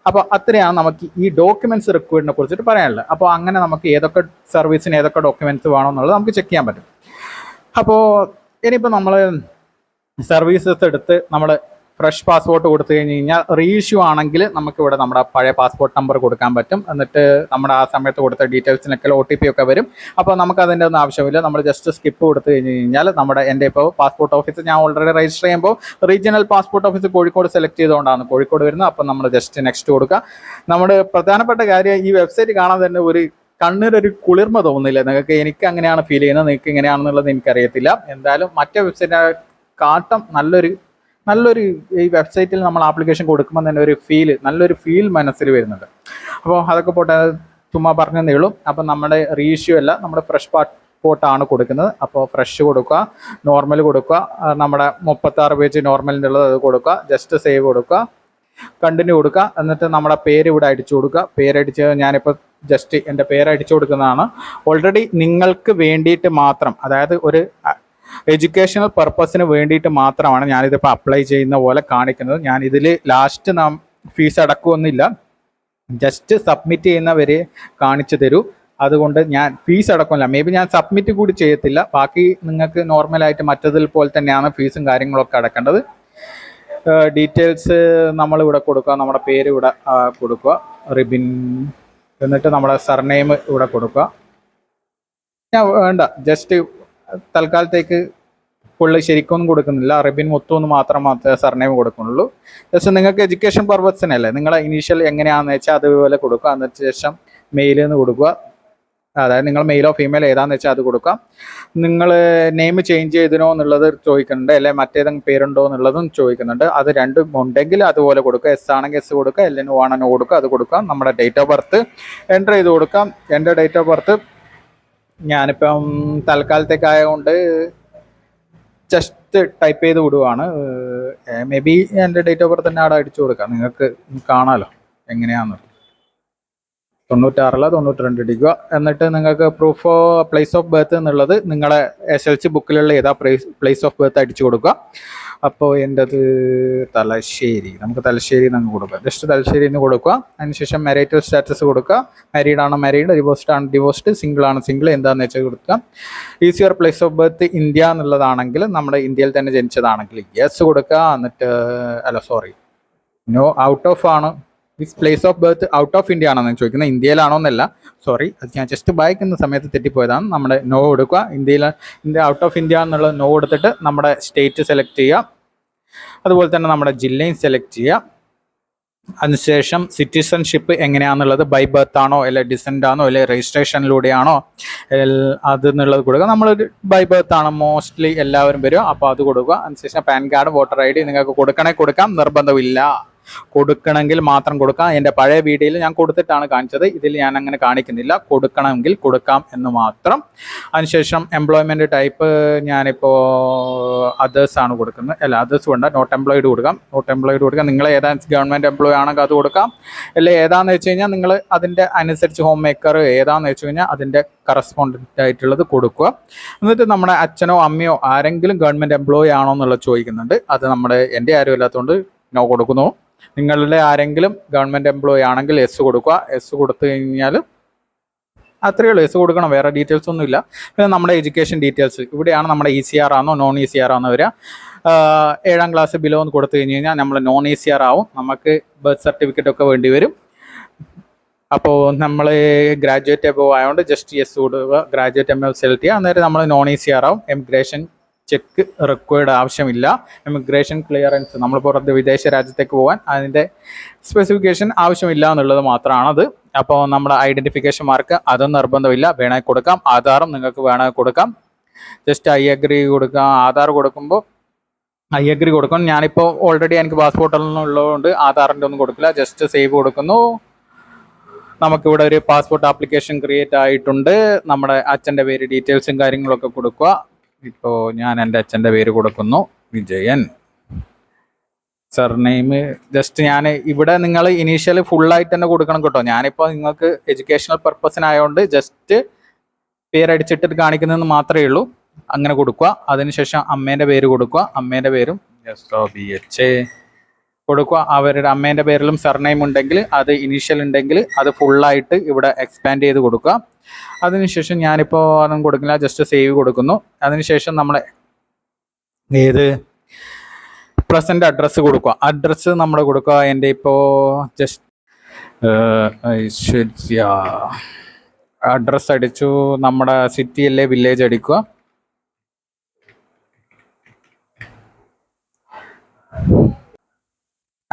അപ്പോൾ അത്രയാണ് നമുക്ക് ഈ ഡോക്യുമെന്റ്സ് റിക്വയർഡിനെ കുറിച്ചിട്ട് പറയാനുള്ളത്. അപ്പോൾ അങ്ങനെ നമുക്ക് ഏതൊക്കെ സർവീസിന് ഏതൊക്കെ ഡോക്യുമെന്റ്സ് വേണമെന്നുള്ളത് നമുക്ക് ചെക്ക് ചെയ്യാൻ പറ്റും. അപ്പോൾ ഇനിയിപ്പോൾ നമ്മൾ സർവീസസ് എടുത്ത് നമ്മൾ ഫ്രഷ് പാസ്പോർട്ട് കൊടുത്തു കഴിഞ്ഞ് കഴിഞ്ഞാൽ റീഇഷ്യൂ ആണെങ്കിൽ നമുക്കിവിടെ നമ്മുടെ പഴയ പാസ്പോർട്ട് നമ്പർ കൊടുക്കാൻ പറ്റും. എന്നിട്ട് നമ്മുടെ ആ സമയത്ത് കൊടുത്ത ഡീറ്റെയിൽസിനൊക്കെ OTP ഒക്കെ വരും. അപ്പോൾ നമുക്ക് അതിൻ്റെ ഒന്നും ആവശ്യമില്ല. നമ്മൾ ജസ്റ്റ് സ്കിപ്പ് കൊടുത്തു കഴിഞ്ഞ് കഴിഞ്ഞാൽ എൻ്റെ ഇപ്പോൾ പാസ്പോർട്ട് ഓഫീസ് ഞാൻ ഓൾറെഡി രജിസ്റ്റർ ചെയ്യുമ്പോൾ regional passport office Kozhikode select ചെയ്തുകൊണ്ടാണ് കോഴിക്കോട് വരുന്നത്. അപ്പോൾ നമ്മൾ ജസ്റ്റ് നെക്സ്റ്റ് കൊടുക്കുക. നമ്മുടെ പ്രധാനപ്പെട്ട കാര്യം ഈ വെബ്സൈറ്റ് കാണാൻ തന്നെ കണ്ണിനൊരു കുളിർമ തോന്നുന്നില്ല നിങ്ങൾക്ക്. എനിക്ക് അങ്ങനെയാണ് ഫീൽ ചെയ്യുന്നത്, നിങ്ങൾക്ക് എങ്ങനെയാണെന്നുള്ളത് എനിക്കറിയത്തില്ല. എന്തായാലും മറ്റേ വെബ്സൈറ്റിനെ കാട്ടം നല്ലൊരു ഈ വെബ്സൈറ്റിൽ നമ്മൾ ആപ്ലിക്കേഷൻ കൊടുക്കുമ്പോൾ തന്നെ നല്ലൊരു ഫീൽ മനസ്സിൽ വരുന്നുണ്ട്. അപ്പോൾ അതൊക്കെ പോട്ടെ, ചുമ്മാ പറഞ്ഞതേ ഉള്ളൂ. അപ്പോൾ നമ്മുടെ റീഇഷ്യൂ അല്ല, നമ്മുടെ ഫ്രഷ് പാസ്പോർട്ടാണ് കൊടുക്കുന്നത്. അപ്പോൾ ഫ്രഷ് കൊടുക്കുക, നോർമൽ കൊടുക്കുക, നമ്മുടെ 36 പേജ് നോർമലിൻ്റെ ഉള്ളത് അത് കൊടുക്കുക, ജസ്റ്റ് സേവ് കൊടുക്കുക, കണ്ടിന്യൂ കൊടുക്കുക. എന്നിട്ട് നമ്മുടെ പേര് ഇവിടെ അടിച്ചു കൊടുക്കുക. പേരടിച്ച് ഞാനിപ്പോൾ ജസ്റ്റ് എൻ്റെ പേരടിച്ചു കൊടുക്കുന്നതാണ്. ഓൾറെഡി നിങ്ങൾക്ക് വേണ്ടിയിട്ട് മാത്രം, അതായത് ഒരു എഡ്യൂക്കേഷണൽ പർപ്പസിന് വേണ്ടിയിട്ട് മാത്രമാണ് ഞാനിതിപ്പോൾ അപ്ലൈ ചെയ്യുന്ന പോലെ കാണിക്കുന്നത്. ഞാൻ ഇതിൽ ലാസ്റ്റ് ഫീസ് അടക്കുമൊന്നുമില്ല, ജസ്റ്റ് സബ്മിറ്റ് ചെയ്യുന്നവരെ കാണിച്ചു തരൂ. അതുകൊണ്ട് ഞാൻ ഫീസ് അടക്കമില്ല. മേ ബി ഞാൻ സബ്മിറ്റ് കൂടി ചെയ്യത്തില്ല. ബാക്കി നിങ്ങൾക്ക് നോർമലായിട്ട് മറ്റതിൽ പോലെ തന്നെയാണ് ഫീസും കാര്യങ്ങളൊക്കെ അടക്കേണ്ടത്. ഡീറ്റെയിൽസ് നമ്മളിവിടെ കൊടുക്കുക, നമ്മുടെ പേര് ഇവിടെ കൊടുക്കുക, റിബിൻ, എന്നിട്ട് നമ്മുടെ സർനെയിം ഇവിടെ കൊടുക്കുക. ഞാൻ വേണ്ട, ജസ്റ്റ് തൽക്കാലത്തേക്ക് ഫുള്ള് ശരിക്കൊന്നും കൊടുക്കുന്നില്ല, അറേബ്യൻ മൊത്തം മാത്രമേ സർനെയിം കൊടുക്കുന്നുള്ളൂ. ജസ്റ്റ് നിങ്ങൾക്ക് എഡ്യൂക്കേഷൻ പർപ്പസിനല്ലേ, നിങ്ങളെ ഇനീഷ്യൽ എങ്ങനെയാണെന്ന് വെച്ചാൽ അതുപോലെ കൊടുക്കുക. അതിന് ശേഷം മെയിൽ എന്ന് കൊടുക്കുക, അതായത് നിങ്ങൾ മെയിലോ ഫീമെയിൽ ഏതാണെന്ന് വെച്ചാൽ അത് കൊടുക്കാം. നിങ്ങൾ നെയിം ചേഞ്ച് ചെയ്തിനോ എന്നുള്ളത് ചോദിക്കുന്നുണ്ട്, അല്ലെങ്കിൽ മറ്റേതെങ്കിലും പേരുണ്ടോ എന്നുള്ളതും ചോദിക്കുന്നുണ്ട്. അത് രണ്ടും ഉണ്ടെങ്കിൽ അതുപോലെ കൊടുക്കുക. എസ് ആണെങ്കിൽ എസ് കൊടുക്കുക, എൽ നോ ആണോ കൊടുക്കുക, അത് കൊടുക്കാം. നമ്മുടെ ഡേറ്റ് ഓഫ് ബർത്ത് എൻ്റർ ചെയ്ത് കൊടുക്കാം. എൻ്റെ ഡേറ്റ് ഓഫ് ബർത്ത് ഞാനിപ്പം തൽക്കാലത്തേക്കായതുകൊണ്ട് ജസ്റ്റ് ടൈപ്പ് ചെയ്ത് വിടുവാണ്. മേ ബി എൻ്റെ ഡേറ്റ് ഓഫ് ബർത്ത് തന്നെ അവിടെ അടിച്ചു കൊടുക്കാം, നിങ്ങൾക്ക് കാണാമല്ലോ എങ്ങനെയാണെന്ന്. 96 92 അടിക്കുക. എന്നിട്ട് നിങ്ങൾക്ക് proof of place of birth എന്നുള്ളത് നിങ്ങളെ SLC ബുക്കിലുള്ള ഏതാ പ്ലേസ് ഓഫ് ബർത്ത് അടിച്ചു കൊടുക്കുക. അപ്പോൾ എൻ്റെത് തലശ്ശേരി, നമുക്ക് തലശ്ശേരി എന്ന് കൊടുക്കുക. ജസ്റ്റ് തലശ്ശേരി എന്ന് കൊടുക്കുക. അതിനുശേഷം മാരിറ്റൽ സ്റ്റാറ്റസ് കൊടുക്കുക. മാരീഡ് ആണോ മാരീഡ്, ഡിവോഴ്സ്ഡ് ആണ് ഡിവോഴ്സ്ഡ്, സിംഗിൾ ആണ് സിംഗിൾ, എന്താണെന്ന് വെച്ചാൽ കൊടുക്കുക. Is your place of birth India എന്നുള്ളതാണെങ്കിൽ, നമ്മുടെ ഇന്ത്യയിൽ തന്നെ ജനിച്ചതാണെങ്കിൽ യെസ് കൊടുക്കുക. എന്നിട്ട് നോ ഔട്ട് ഓഫ് ആണ്, this place of birth out of India ആണെന്ന് ചോദിക്കുന്നത്, ഇന്ത്യയിലാണോ എന്നല്ല, സോറി, അത് ഞാൻ ജസ്റ്റ് വായിക്കുന്ന സമയത്ത് തെറ്റിപ്പോയതാണ്. നമ്മുടെ നോ കൊടുക്കുക. ഇന്ത്യ ഔട്ട് ഓഫ് ഇന്ത്യ എന്നുള്ളത് നോ കൊടുത്തിട്ട് നമ്മുടെ സ്റ്റേറ്റ് സെലക്ട് ചെയ്യുക. അതുപോലെ തന്നെ നമ്മുടെ ജില്ലയും സെലക്ട് ചെയ്യുക. അതിനുശേഷം സിറ്റിസൺഷിപ്പ് എങ്ങനെയാണെന്നുള്ളത് ബൈ ബർത്ത് ആണോ, അല്ലെ ഡിസെൻ്റ് ആണോ, അല്ലെ രജിസ്ട്രേഷനിലൂടെയാണോ അതെന്നുള്ളത് കൊടുക്കുക. നമ്മളൊരു ബൈ ബർത്ത് ആണ് മോസ്റ്റ്ലി എല്ലാവരും വരും, അപ്പോൾ അത് കൊടുക്കുക. അതിനുശേഷം പാൻ കാർഡ്, വോട്ടർ ID നിങ്ങൾക്ക് കൊടുക്കാം, നിർബന്ധമില്ല. കൊടുക്കണമെങ്കിൽ മാത്രം കൊടുക്കാം. എൻ്റെ പഴയ വീഡിയോയിൽ ഞാൻ കൊടുത്തിട്ടാണ് കാണിച്ചത്, ഇതിൽ ഞാൻ അങ്ങനെ കാണിക്കുന്നില്ല. കൊടുക്കണമെങ്കിൽ കൊടുക്കാം എന്ന് മാത്രം. അതിനുശേഷം എംപ്ലോയ്മെൻറ്റ് ടൈപ്പ് ഞാനിപ്പോൾ അതേഴ്സ് ആണ് കൊടുക്കുന്നത്, അല്ല അതേഴ്സ് വേണ്ട, നോട്ട് എംപ്ലോയിഡ് കൊടുക്കാം. നിങ്ങൾ ഏതാ ഗവൺമെൻറ് എംപ്ലോയി ആണെങ്കിൽ അത് കൊടുക്കാം. അല്ലെ ഏതാണെന്ന് വെച്ച് കഴിഞ്ഞാൽ നിങ്ങൾ അതിൻ്റെ അനുസരിച്ച് ഹോം മേക്കർ ഏതാണെന്ന് വെച്ച് കഴിഞ്ഞാൽ അതിൻ്റെ കറസ്പോണ്ടൻ്റ് ആയിട്ടുള്ളത് കൊടുക്കുക. എന്നിട്ട് നമ്മുടെ അച്ഛനോ അമ്മയോ ആരെങ്കിലും ഗവൺമെൻറ് എംപ്ലോയി ആണോ എന്നുള്ളത് ചോദിക്കുന്നുണ്ട്. അത് എൻ്റെ ആരും ഇല്ലാത്തതുകൊണ്ട് നോ കൊടുക്കുന്നു. നിങ്ങളുടെ ആരെങ്കിലും ഗവൺമെൻറ് എംപ്ലോയി ആണെങ്കിൽ എസ് കൊടുക്കുക. എസ് കൊടുത്തു കഴിഞ്ഞാൽ അത്രയേ ഉള്ളൂ, എസ് കൊടുക്കണം, വേറെ ഡീറ്റെയിൽസ് ഒന്നുമില്ല. പിന്നെ നമ്മുടെ എഡ്യൂക്കേഷൻ ഡീറ്റെയിൽസ് ഇവിടെയാണ്. നമ്മുടെ ECR ആണോ നോൺ ECR ആണോ വരിക. 7ാം ക്ലാസ് ബിലോ എന്ന് കൊടുത്തു കഴിഞ്ഞ് കഴിഞ്ഞാൽ നമ്മൾ നോൺ ECR ആവും. നമുക്ക് ബർത്ത് സർട്ടിഫിക്കറ്റ് ഒക്കെ വേണ്ടി വരും. അപ്പോൾ നമ്മൾ ഗ്രാജുവേറ്റ് എബോവ് ആയതുകൊണ്ട് ജസ്റ്റ് യെസ് കൊടുക്കുക. ഗ്രാജുവേറ്റ് എബോവ് സെലക്ട് ചെയ്യുക. അന്നേരം നമ്മൾ നോൺ ECR ആവും. എമിഗ്രേഷൻ ചെക്ക് റിക്വയർഡ് ആവശ്യമില്ല. ഇമിഗ്രേഷൻ ക്ലിയറൻസ്, നമ്മൾ പുറത്ത് വിദേശ രാജ്യത്തേക്ക് പോകാൻ അതിൻ്റെ സ്പെസിഫിക്കേഷൻ ആവശ്യമില്ല എന്നുള്ളത് മാത്രമാണത്. അപ്പോൾ നമ്മുടെ ഐഡൻറ്റിഫിക്കേഷൻ മാർക്ക് അതും നിർബന്ധമില്ല, വേണമെങ്കിൽ കൊടുക്കാം. ആധാറും നിങ്ങൾക്ക് വേണമെങ്കിൽ കൊടുക്കാം. ജസ്റ്റ് ഐ അഗ്രി കൊടുക്കാം. ആധാർ കൊടുക്കുമ്പോൾ ഐ അഗ്രി കൊടുക്കണം. ഞാനിപ്പോൾ ഓൾറെഡി എനിക്ക് പാസ്പോർട്ടൊന്നും ഉള്ളതുകൊണ്ട് ആധാറിൻ്റെ ഒന്നും കൊടുക്കില്ല, ജസ്റ്റ് സേവ് കൊടുക്കുന്നു. നമുക്കിവിടെ ഒരു പാസ്പോർട്ട് ആപ്ലിക്കേഷൻ ക്രിയേറ്റ് ആയിട്ടുണ്ട്. നമ്മുടെ അച്ഛൻ്റെ പേര് ഡീറ്റെയിൽസും കാര്യങ്ങളൊക്കെ കൊടുക്കുക. ഇപ്പോൾ ഞാൻ എൻ്റെ അച്ഛൻ്റെ പേര് കൊടുക്കുന്നു, വിജയൻ. സർനെയിം ജസ്റ്റ് ഞാൻ ഇവിടെ നിങ്ങൾ ഇനീഷ്യൽ ഫുള്ളായിട്ട് തന്നെ കൊടുക്കണം കേട്ടോ. ഞാനിപ്പോൾ നിങ്ങൾക്ക് എഡ്യൂക്കേഷണൽ പർപ്പസിനായതുകൊണ്ട് ജസ്റ്റ് പേരടിച്ചിട്ട് കാണിക്കുന്നതെന്ന് മാത്രമേ ഉള്ളൂ. അങ്ങനെ കൊടുക്കുക. അതിനുശേഷം അമ്മേൻ്റെ പേര് കൊടുക്കുക. അമ്മേൻ്റെ പേരും SOBH കൊടുക്കുക. അവരുടെ അമ്മേൻ്റെ പേരിലും സർനെയിം ഉണ്ടെങ്കിൽ, അത് ഇനീഷ്യൽ ഉണ്ടെങ്കിൽ അത് ഫുള്ളായിട്ട് ഇവിടെ എക്സ്പാൻഡ് ചെയ്ത് കൊടുക്കുക. അതിനുശേഷം ഞാനിപ്പോൾ അതൊന്നും കൊടുക്കില്ല, ജസ്റ്റ് സേവ് കൊടുക്കുന്നു. അതിനുശേഷം നമ്മളെ പ്രസൻറ്റ് അഡ്രസ്സ് കൊടുക്കുക. അഡ്രസ്സ് നമ്മൾ കൊടുക്കുക. എൻ്റെ ഇപ്പോൾ ജസ്റ്റ് ഐശ്വര്യ അഡ്രസ്സ് അടിച്ചു. നമ്മുടെ സിറ്റി അല്ലേ വില്ലേജ് അടിക്കുക.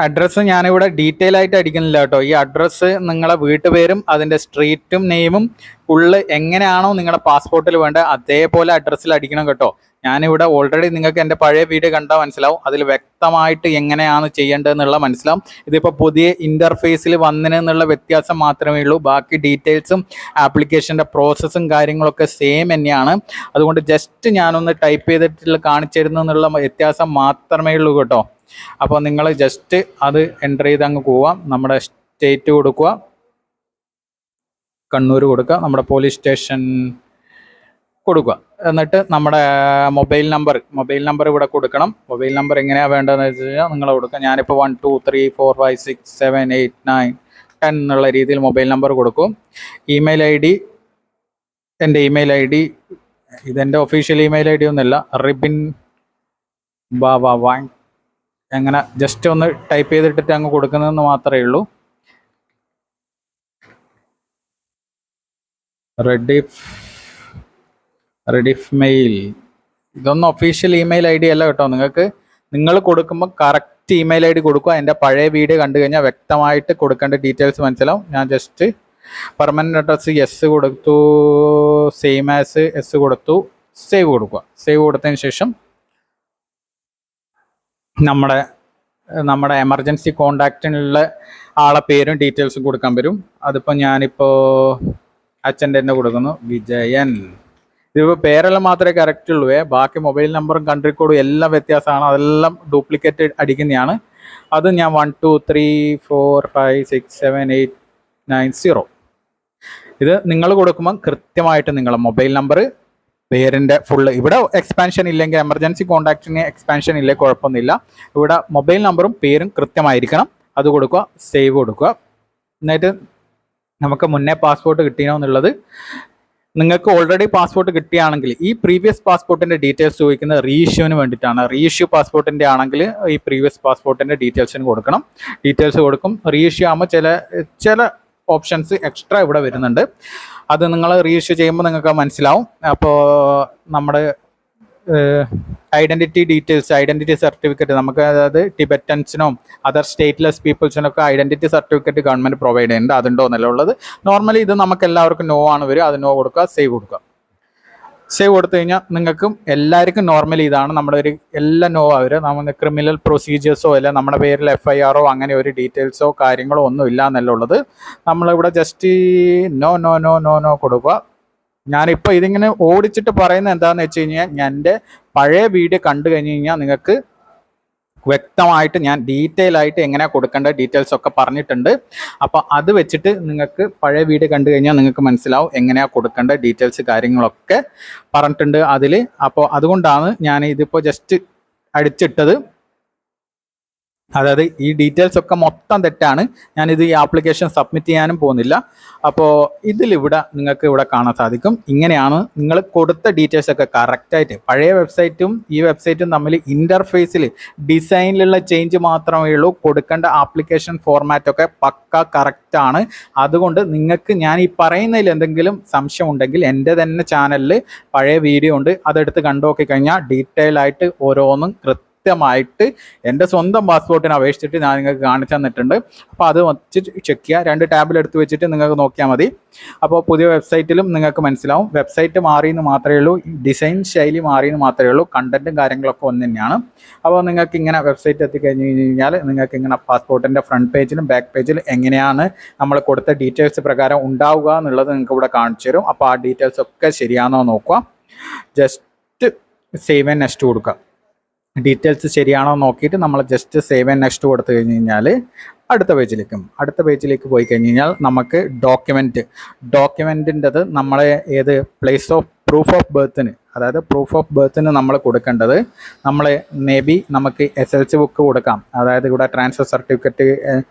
അഡ്രസ്സ് ഞാനിവിടെ ഡീറ്റെയിൽ ആയിട്ട് അടിക്കുന്നില്ല കേട്ടോ. ഈ അഡ്രസ്സ് നിങ്ങളെ വീട്ടുപേരും അതിൻ്റെ സ്ട്രീറ്റും നെയിമും ഫുള്ള് എങ്ങനെയാണോ നിങ്ങളുടെ പാസ്പോർട്ടിൽ വേണ്ടത് അതേപോലെ അഡ്രസ്സിൽ അടിക്കണം കേട്ടോ. ഞാനിവിടെ ഓൾറെഡി നിങ്ങൾക്ക് എൻ്റെ പഴയ വീഡിയോ കണ്ടാൽ മനസ്സിലാവും, അതിൽ വ്യക്തമായിട്ട് എങ്ങനെയാണ് ചെയ്യേണ്ടതെന്നുള്ള മനസ്സിലാവും. ഇതിപ്പോൾ പുതിയ ഇൻ്റർഫേസിൽ വന്നതിനുള്ള വ്യത്യാസം മാത്രമേ ഉള്ളൂ. ബാക്കി ഡീറ്റെയിൽസും ആപ്ലിക്കേഷൻ്റെ പ്രോസസ്സും കാര്യങ്ങളൊക്കെ സെയിം തന്നെയാണ്. അതുകൊണ്ട് ജസ്റ്റ് ഞാനൊന്ന് ടൈപ്പ് ചെയ്തിട്ട് കാണിച്ചു തരുന്നുള്ള വ്യത്യാസം മാത്രമേ ഉള്ളൂ കേട്ടോ. അപ്പോൾ നിങ്ങൾ ജസ്റ്റ് അത് എൻ്റർ ചെയ്ത് അങ്ങ് പോവാം. നമ്മുടെ സ്റ്റേറ്റ് കൊടുക്കുക, കണ്ണൂർ കൊടുക്കുക. നമ്മുടെ പോലീസ് സ്റ്റേഷൻ കൊടുക്കുക. എന്നിട്ട് നമ്മുടെ മൊബൈൽ നമ്പർ ഇവിടെ കൊടുക്കണം. മൊബൈൽ നമ്പർ എങ്ങനെയാണ് വേണ്ടതെന്ന് വെച്ച് കഴിഞ്ഞാൽ നിങ്ങൾ കൊടുക്കുക. ഞാനിപ്പോൾ 1 2 3 4 5 6 7 8 9 10 എന്നുള്ള രീതിയിൽ മൊബൈൽ നമ്പർ കൊടുക്കും. ഇമെയിൽ ID, എൻ്റെ ഇമെയിൽ ID ഇതെൻ്റെ ഒഫീഷ്യൽ ഇമെയിൽ ID ഒന്നുമല്ല, റിബിൻ ബാബ എങ്ങനെ ജസ്റ്റ് ഒന്ന് ടൈപ്പ് ചെയ്തിട്ടിട്ട് അങ്ങ് കൊടുക്കുന്നതെന്ന് മാത്രമേ ഉള്ളൂ. റെഡിഫ് മെയിൽ ഇതൊന്നും ഒഫീഷ്യൽ ഇമെയിൽ ഐ ഡി അല്ല കേട്ടോ. നിങ്ങൾ കൊടുക്കുമ്പോൾ കറക്റ്റ് ഇമെയിൽ ഐ ഡി കൊടുക്കുക. എൻ്റെ പഴയ വീഡിയോ കണ്ടു കഴിഞ്ഞാൽ വ്യക്തമായിട്ട് കൊടുക്കേണ്ട ഡീറ്റെയിൽസ് മനസ്സിലാവും. ഞാൻ ജസ്റ്റ് പെർമനൻറ്റ് അഡ്രസ്സ് യെസ് കൊടുത്തു, സെയിം ആസ് എസ് കൊടുത്തു, സേവ് കൊടുക്കുക. സേവ് കൊടുത്തതിന് ശേഷം നമ്മുടെ എമർജൻസി കോണ്ടാക്റ്റിനുള്ള ആളെ പേരും ഡീറ്റെയിൽസും കൊടുക്കാൻ വരും. അതിപ്പോൾ ഞാനിപ്പോൾ അച്ഛൻ്റെ തന്നെ കൊടുക്കുന്നു, വിജയൻ. ഇതിപ്പോൾ പേരെല്ലാം മാത്രമേ കറക്റ്റ് ഉള്ളൂ. ബാക്കി മൊബൈൽ നമ്പറും കൺട്രി കോഡും എല്ലാം വ്യത്യാസമാണ്. അതെല്ലാം ഡ്യൂപ്ലിക്കേറ്റ് അടിക്കുന്നതാണ്. അത് ഞാൻ 1 2 3 4 5 6 7 8 9 0 ഇത് നിങ്ങൾ കൊടുക്കുമ്പോൾ കൃത്യമായിട്ട് നിങ്ങളെ മൊബൈൽ നമ്പർ, പേരിൻ്റെ ഫുള്ള്, ഇവിടെ എക്സ്പാൻഷൻ ഇല്ലെങ്കിൽ എമർജൻസി കോണ്ടാക്റ്റിന് എക്സ്പാൻഷൻ ഇല്ലേ കുഴപ്പമൊന്നുമില്ല. ഇവിടെ മൊബൈൽ നമ്പറും പേരും കൃത്യമായിരിക്കണം. അത് കൊടുക്കുക, സേവ് കൊടുക്കുക. എന്നിട്ട് നമുക്ക് മുന്നേ പാസ്പോർട്ട് കിട്ടിയോ എന്നുള്ളത്, നിങ്ങൾക്ക് ഓൾറെഡി പാസ്പോർട്ട് കിട്ടിയാണെങ്കിൽ ഈ പ്രീവിയസ് പാസ്പോർട്ടിൻ്റെ ഡീറ്റെയിൽസ് ചോദിക്കുന്നത് റീഇഷ്യൂവിന് വേണ്ടിയിട്ടാണ്. റീഇഷ്യൂ പാസ്പോർട്ടിൻ്റെ ആണെങ്കിൽ ഈ പ്രീവിയസ് പാസ്പോർട്ടിൻ്റെ ഡീറ്റെയിൽസിന് കൊടുക്കണം. ഡീറ്റെയിൽസ് കൊടുക്കും. റീഇഷ്യൂ ആകുമ്പോൾ ചില ഓപ്ഷൻസ് എക്സ്ട്രാ ഇവിടെ വരുന്നുണ്ട്. അത് നിങ്ങൾ റീഇഷ്യൂ ചെയ്യുമ്പോൾ നിങ്ങൾക്ക് മനസ്സിലാവും. അപ്പോൾ നമ്മുടെ ഐഡൻറ്റിറ്റി ഡീറ്റെയിൽസ്, ഐഡൻറ്റിറ്റി സർട്ടിഫിക്കറ്റ്, നമുക്ക് അതായത് ടിബറ്റൻസിനും അതർ സ്റ്റേറ്റ്ലെസ് പീപ്പിൾസിനൊക്കെ ഐഡൻറ്റിറ്റി സർട്ടിഫിക്കറ്റ് ഗവൺമെൻറ് പ്രൊവൈഡ് ചെയ്യുന്നുണ്ട്. അതുണ്ടോ എന്നല്ല ഉള്ളത്. നോർമലി ഇത് നമുക്ക് എല്ലാവർക്കും നോ ആണ് വരിക. അത് നോ കൊടുക്കുക, സേവ് കൊടുക്കുക. സേവ് കൊടുത്തു കഴിഞ്ഞാൽ നിങ്ങൾക്കും എല്ലാവർക്കും നോർമലി ഇതാണ് നമ്മുടെ ഒരു എല്ലാ നോ അവർ. നമുക്ക് ക്രിമിനൽ പ്രൊസീജിയേഴ്സോ അല്ല നമ്മുടെ പേരിൽ FIR അങ്ങനെ ഒരു ഡീറ്റെയിൽസോ കാര്യങ്ങളോ ഒന്നും ഇല്ല എന്നല്ല ഉള്ളത്. നമ്മളിവിടെ just no no no no no കൊടുക്കുക. ഞാനിപ്പോൾ ഇതിങ്ങനെ ഓടിച്ചിട്ട് പറയുന്നത് എന്താണെന്ന് വെച്ച് കഴിഞ്ഞാൽ, എൻ്റെ പഴയ വീഡിയോ കണ്ടു കഴിഞ്ഞ് കഴിഞ്ഞാൽ നിങ്ങൾക്ക് വ്യക്തമായിട്ട് ഞാൻ ഡീറ്റെയിൽ ആയിട്ട് എങ്ങനെയാണ് കൊടുക്കേണ്ട ഡീറ്റെയിൽസ് ഒക്കെ പറഞ്ഞിട്ടുണ്ട്. അപ്പോൾ അത് വെച്ചിട്ട് നിങ്ങൾക്ക് പഴയ വീഡിയോ കണ്ടു കഴിഞ്ഞാൽ നിങ്ങൾക്ക് മനസ്സിലാവും എങ്ങനെയാണ് കൊടുക്കേണ്ട ഡീറ്റെയിൽസ് കാര്യങ്ങളൊക്കെ പറഞ്ഞിട്ടുണ്ട് അതിൽ. അപ്പോൾ അതുകൊണ്ടാണ് ഞാൻ ഇതിപ്പോൾ ജസ്റ്റ് അടിച്ചിട്ടത്. അതായത് ഈ ഡീറ്റെയിൽസ് ഒക്കെ മൊത്തം തെറ്റാണ്. ഞാനിത് ഈ ആപ്ലിക്കേഷൻ സബ്മിറ്റ് ചെയ്യാനും പോകുന്നില്ല. അപ്പോൾ ഇതിലിവിടെ നിങ്ങൾക്ക് ഇവിടെ കാണാൻ സാധിക്കും. ഇങ്ങനെയാണ് നിങ്ങൾ കൊടുത്ത ഡീറ്റെയിൽസ് ഒക്കെ കറക്റ്റായിട്ട്. പഴയ വെബ്സൈറ്റും ഈ വെബ്സൈറ്റും തമ്മിൽ ഇൻ്റർഫേസിൽ ഡിസൈനിലുള്ള ചേഞ്ച് മാത്രമേ ഉള്ളൂ. കൊടുക്കേണ്ട ആപ്ലിക്കേഷൻ ഫോർമാറ്റൊക്കെ പക്ക കറക്റ്റാണ്. അതുകൊണ്ട് നിങ്ങൾക്ക് ഞാൻ ഈ പറയുന്നതിൽ എന്തെങ്കിലും സംശയം ഉണ്ടെങ്കിൽ എൻ്റെ തന്നെ ചാനലിൽ പഴയ വീഡിയോ ഉണ്ട്, അതെടുത്ത് കണ്ടു നോക്കി കഴിഞ്ഞാൽ ഡീറ്റെയിൽ ആയിട്ട് ഓരോന്നും കൃത്യമായിട്ട് എൻ്റെ സ്വന്തം പാസ്പോർട്ടിന് അപേക്ഷിച്ചിട്ട് ഞാൻ നിങ്ങൾക്ക് കാണിച്ചു തന്നിട്ടുണ്ട്. അപ്പോൾ അത് വെച്ച് ചെക്ക് ചെയ്യുക. 2 ടാബിൽ എടുത്ത് വെച്ചിട്ട് നിങ്ങൾക്ക് നോക്കിയാൽ മതി. അപ്പോൾ പുതിയ വെബ്സൈറ്റിലും നിങ്ങൾക്ക് മനസ്സിലാവും. വെബ്സൈറ്റ് മാറിയെന്ന് മാത്രമേ ഉള്ളൂ, ഡിസൈൻ ശൈലി മാറിയെന്ന് മാത്രമേ ഉള്ളൂ, കണ്ടൻറ്റും കാര്യങ്ങളൊക്കെ ഒന്ന് തന്നെയാണ്. അപ്പോൾ നിങ്ങൾക്ക് ഇങ്ങനെ വെബ്സൈറ്റ് എത്തിക്കഴിഞ്ഞ് കഴിഞ്ഞാൽ നിങ്ങൾക്ക് ഇങ്ങനെ പാസ്പോർട്ടിൻ്റെ ഫ്രണ്ട് പേജിലും ബാക്ക് പേജിലും എങ്ങനെയാണ് നമ്മൾ കൊടുത്ത ഡീറ്റെയിൽസ് പ്രകാരം ഉണ്ടാവുക എന്നുള്ളത് നിങ്ങൾക്ക് ഇവിടെ കാണിച്ചു തരും. അപ്പോൾ ആ ഡീറ്റെയിൽസ് ഒക്കെ ശരിയാണോ നോക്കുക. ജസ്റ്റ് സേവ് ആൻഡ് നെക്സ്റ്റ് കൊടുക്കുക. ഡീറ്റെയിൽസ് ശരിയാണോ നോക്കിയിട്ട് നമ്മൾ ജസ്റ്റ് സേവ് ആൻഡ് നെക്സ്റ്റ് കൊടുത്തു കഴിഞ്ഞ് കഴിഞ്ഞാൽ അടുത്ത പേജിലേക്ക് പോയി കഴിഞ്ഞ് കഴിഞ്ഞാൽ നമുക്ക് ഡോക്യുമെൻറ്റിൻ്റെത് നമ്മളെ ഏത് പ്ലേസ് ഓഫ് പ്രൂഫ് ഓഫ് ബർത്തിന്, അതായത് പ്രൂഫ് ഓഫ് ബർത്തിന് നമ്മൾ കൊടുക്കേണ്ടത് മേ ബി നമുക്ക് SLC ബുക്ക് കൊടുക്കാം. അതായത് ഇവിടെ ട്രാൻസ്ഫർ സർട്ടിഫിക്കറ്റ്,